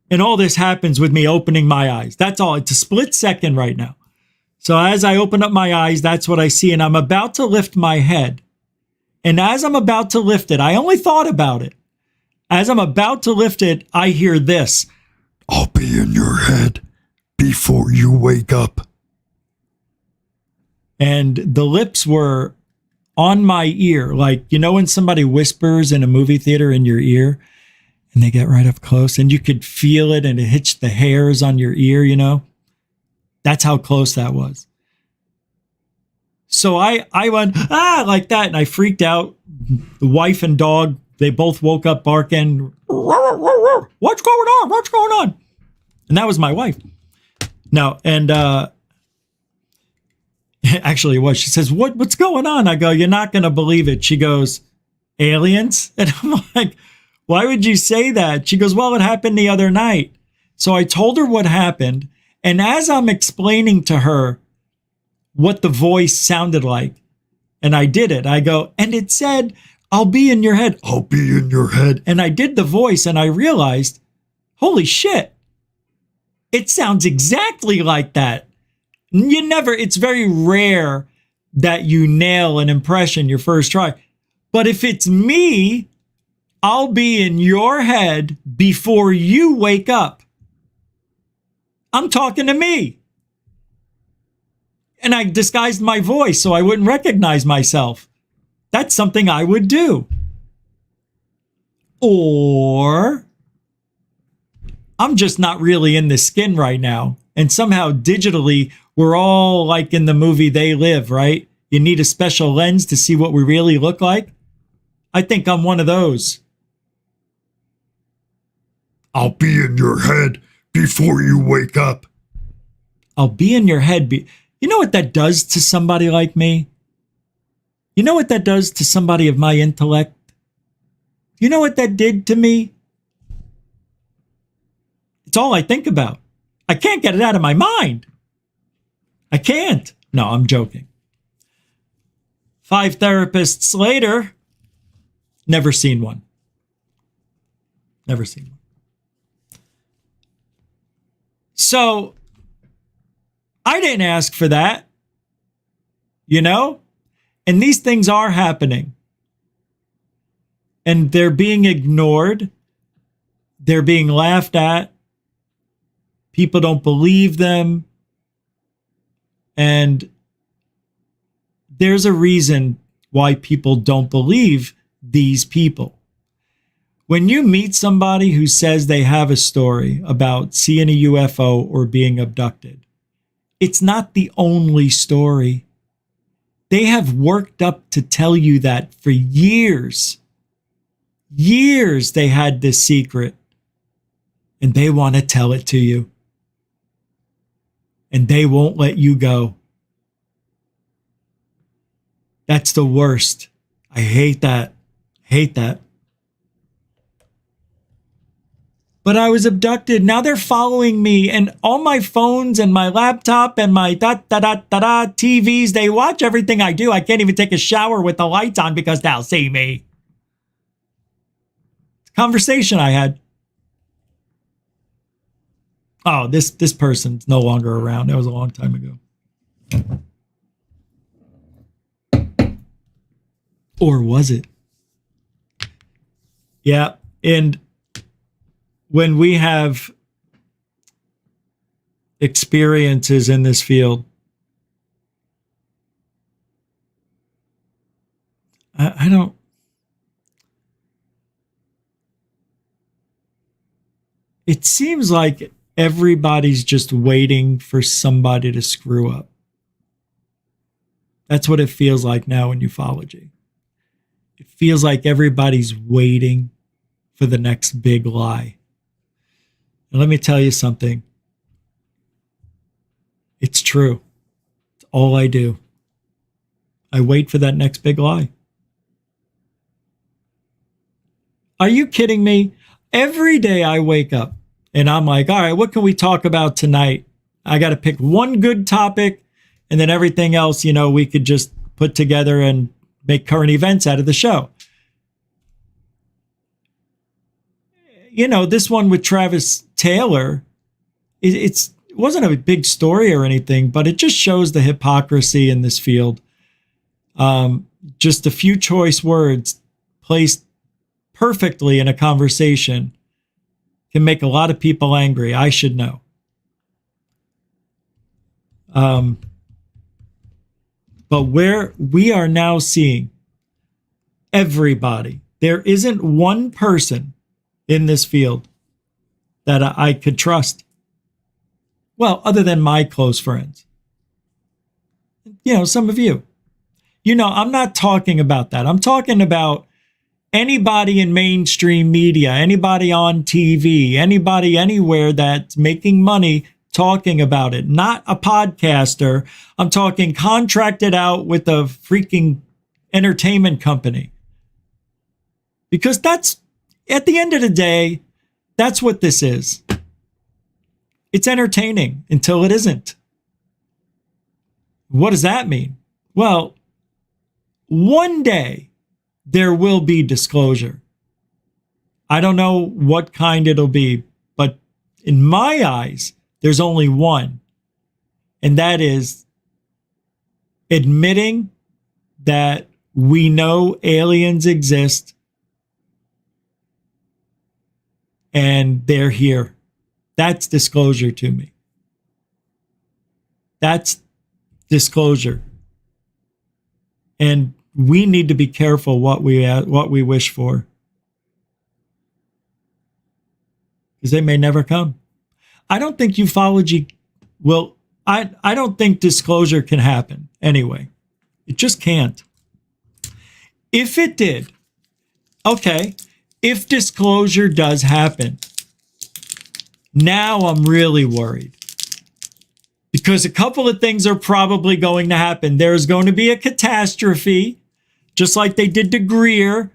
Speaker 9: And all this happens with me opening my eyes. That's all. It's a split second right now. So as I open up my eyes, that's what I see. And I'm about to lift my head. And as I'm about to lift it, I only thought about it. As I'm about to lift it, I hear this.
Speaker 1: I'll be in your head before you wake up.
Speaker 9: And the lips were on my ear. Like, when somebody whispers in a movie theater in your ear and they get right up close and you could feel it and it hits the hairs on your ear, That's how close that was. So I went, like that. And I freaked out. The wife and dog, they both woke up barking. What's going on? What's going on? And that was my wife. No, and actually it was. She says, what's going on? I go, you're not going to believe it. She goes, aliens? And I'm like, why would you say that? She goes, well, it happened the other night. So I told her what happened. And as I'm explaining to her what the voice sounded like, and I did it, I go, and it said, I'll be in your head.
Speaker 1: I'll be in your head.
Speaker 9: And I did the voice and I realized, holy shit, it sounds exactly like that. It's very rare that you nail an impression your first try. But if it's me, I'll be in your head before you wake up. I'm talking to me. And I disguised my voice so I wouldn't recognize myself. That's something I would do. Or I'm just not really in the skin right now. And somehow digitally, we're all like in the movie They Live, right? You need a special lens to see what we really look like. I think I'm one of those.
Speaker 1: I'll be in your head before you wake up.
Speaker 9: I'll be in your head. You know what that does to somebody like me? You know what that does to somebody of my intellect? You know what that did to me? It's all I think about. I can't get it out of my mind. I can't. No, I'm joking. 5 therapists later, never seen one. Never seen one. So I didn't ask for that, and these things are happening and they're being ignored. They're being laughed at. People don't believe them. And there's a reason why people don't believe these people. When you meet somebody who says they have a story about seeing a UFO or being abducted, it's not the only story. They have worked up to tell you that for years. Years they had this secret, and they want to tell it to you. And they won't let you go. That's the worst. I hate that. Hate that. But I was abducted. Now they're following me, and all my phones and my laptop and my TVs, they watch everything I do. I can't even take a shower with the lights on because they'll see me. Conversation I had. Oh, this person's no longer around. That was a long time ago. Or was it? Yeah, and when we have experiences in this field, I don't. It seems like everybody's just waiting for somebody to screw up. That's what it feels like now in ufology. It feels like everybody's waiting for the next big lie. And let me tell you something. It's true. It's all I do. I wait for that next big lie. Are you kidding me? Every day I wake up and I'm like, all right, what can we talk about tonight? I got to pick one good topic, and then everything else, we could just put together and make current events out of the show. This one with Travis Taylor, it wasn't a big story or anything, but it just shows the hypocrisy in this field. Just a few choice words placed perfectly in a conversation can make a lot of people angry. I should know. But where we are now seeing everybody, there isn't one person in this field that I could trust. Well, other than my close friends. Some of you. I'm not talking about that. I'm talking about anybody in mainstream media, anybody on TV, anybody anywhere that's making money talking about it. Not a podcaster. I'm talking contracted out with a freaking entertainment company. Because that's, at the end of the day, that's what this is. It's entertaining until it isn't. What does that mean? Well, one day there will be disclosure. I don't know what kind it'll be, but in my eyes, there's only one. And that is admitting that we know aliens exist and they're here. That's disclosure to me. That's disclosure. And we need to be careful what we wish for, because they may never come. I don't think ufology will. I don't think disclosure can happen anyway. It just can't. If it did, okay. If disclosure does happen, now I'm really worried. Because a couple of things are probably going to happen. There's going to be a catastrophe, just like they did to Greer,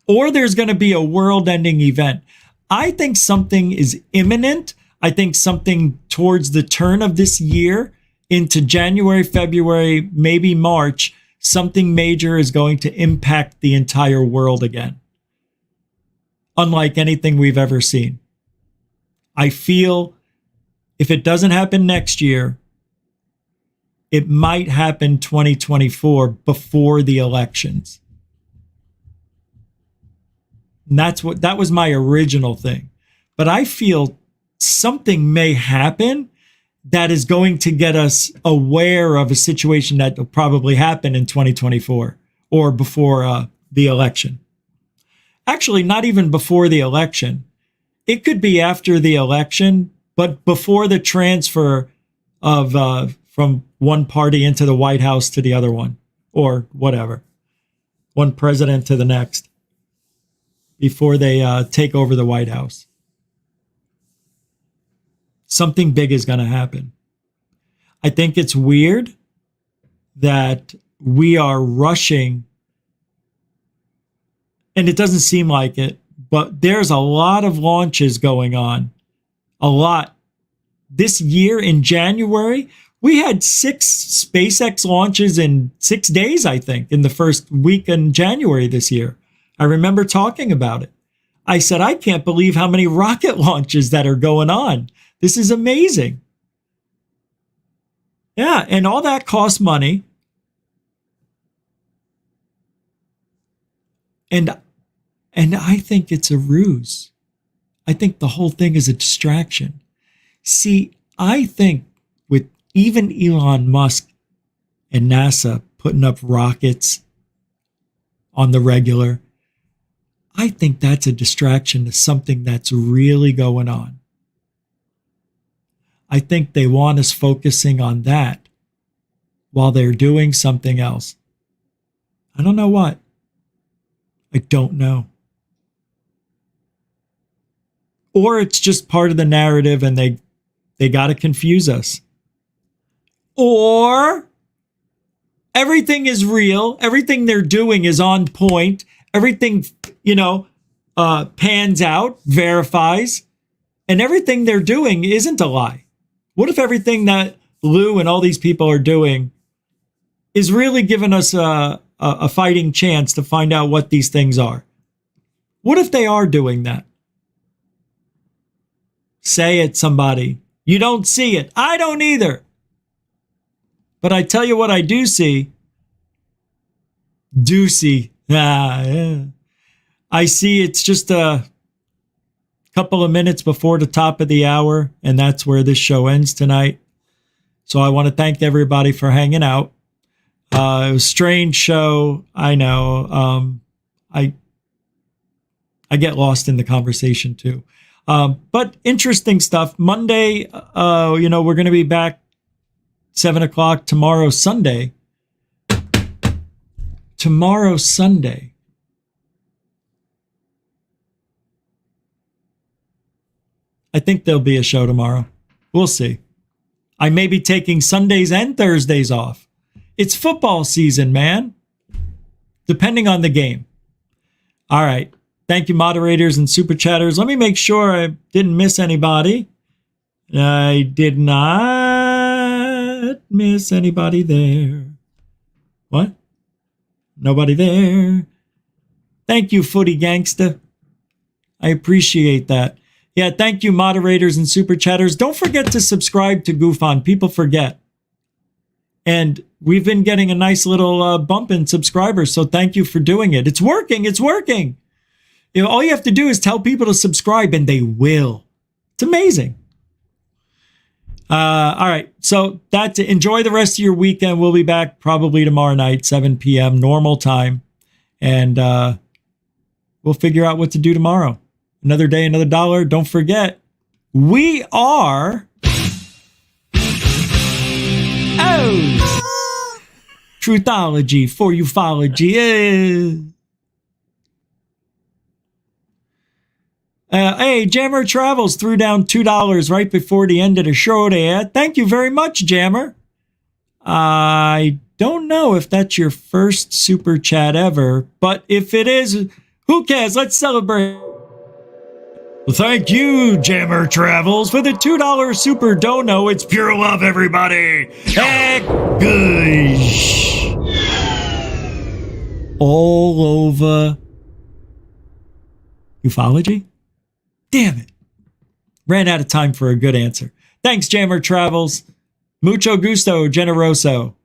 Speaker 9: or there's going to be a world-ending event. I think something is imminent. I think something towards the turn of this year into January, February, maybe March, something major is going to impact the entire world again. Unlike anything we've ever seen. I feel if it doesn't happen next year, it might happen 2024 before the elections. And that was my original thing. But I feel something may happen that is going to get us aware of a situation that will probably happen in 2024 or before the election. Actually, not even before the election. It could be after the election, but before the transfer of from one party into the White House to the other one, or whatever, one president to the next, before they take over the White House. Something big is going to happen. I think it's weird that we are rushing, and it doesn't seem like it, but there's a lot of launches going on. A lot. This year in January, we had 6 SpaceX launches in 6 days, I think, in the first week in January this year. I remember talking about it. I said, I can't believe how many rocket launches that are going on. This is amazing. Yeah, and all that costs money. And I think it's a ruse. I think the whole thing is a distraction. See, I think with even Elon Musk and NASA putting up rockets on the regular, I think that's a distraction to something that's really going on. I think they want us focusing on that while they're doing something else. I don't know what. I don't know. Or it's just part of the narrative and they got to confuse us. Or everything is real. Everything they're doing is on point. Everything, pans out, verifies, and everything they're doing isn't a lie. What if everything that Lou and all these people are doing is really giving us a fighting chance to find out what these things are? What if they are doing that? Say it, somebody. You don't see it. I don't either. But I tell you what I do see. Yeah. I see it's just a couple of minutes before the top of the hour, and that's where this show ends tonight. So I want to thank everybody for hanging out. It was a strange show. I know. I get lost in the conversation too. But interesting stuff. Monday, we're going to be back 7 o'clock tomorrow, Sunday. Tomorrow, Sunday. I think there'll be a show tomorrow. We'll see. I may be taking Sundays and Thursdays off. It's football season, man. Depending on the game. All right. Thank you, moderators and super chatters. Let me make sure I didn't miss anybody. I did not miss anybody there. What? Nobody there. Thank you, Footy Gangsta. I appreciate that. Yeah, thank you, moderators and super chatters. Don't forget to subscribe to Goof On. People forget. And we've been getting a nice little bump in subscribers, so thank you for doing it. It's working. It's working. All you have to do is tell people to subscribe, and they will. It's amazing. All right, so that's it. Enjoy the rest of your weekend. We'll be back probably tomorrow night, 7 p.m., normal time. And we'll figure out what to do tomorrow. Another day, another dollar. Don't forget, we are... Truthology for ufology. Hey, Jammer Travels threw down $2 right before the end of the show there. Thank you very much, Jammer. I don't know if that's your first super chat ever, but if it is, who cares? Let's celebrate. Well, thank you, Jammer Travels, for the $2 super dono. It's pure love, everybody. Heck, gosh. All over ufology? Damn it. Ran out of time for a good answer. Thanks, Jammer Travels. Mucho gusto, generoso.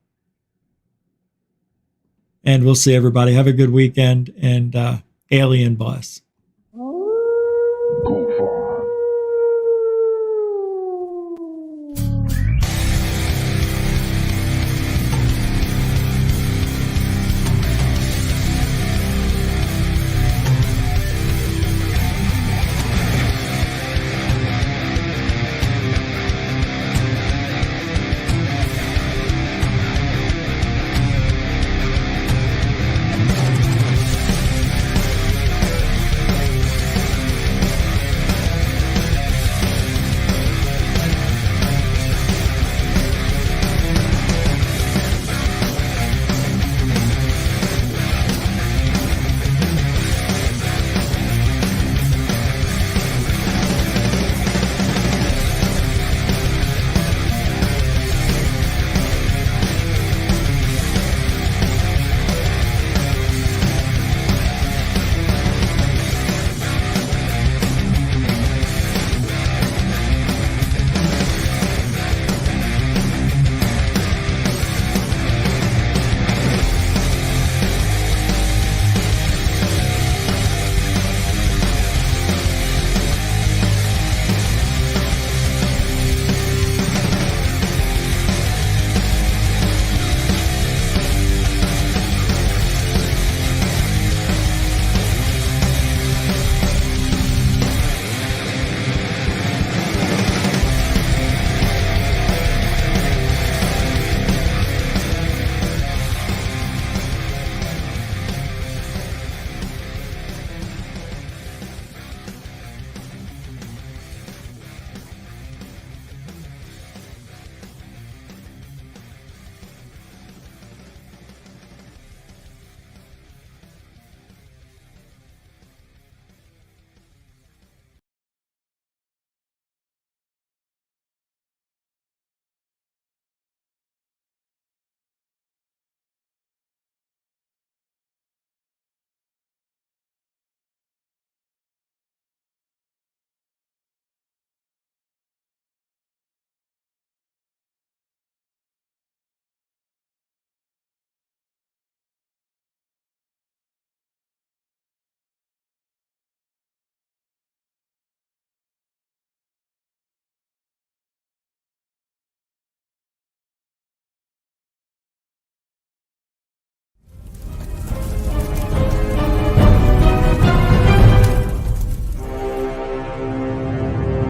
Speaker 9: And we'll see everybody. Have a good weekend and alien bless.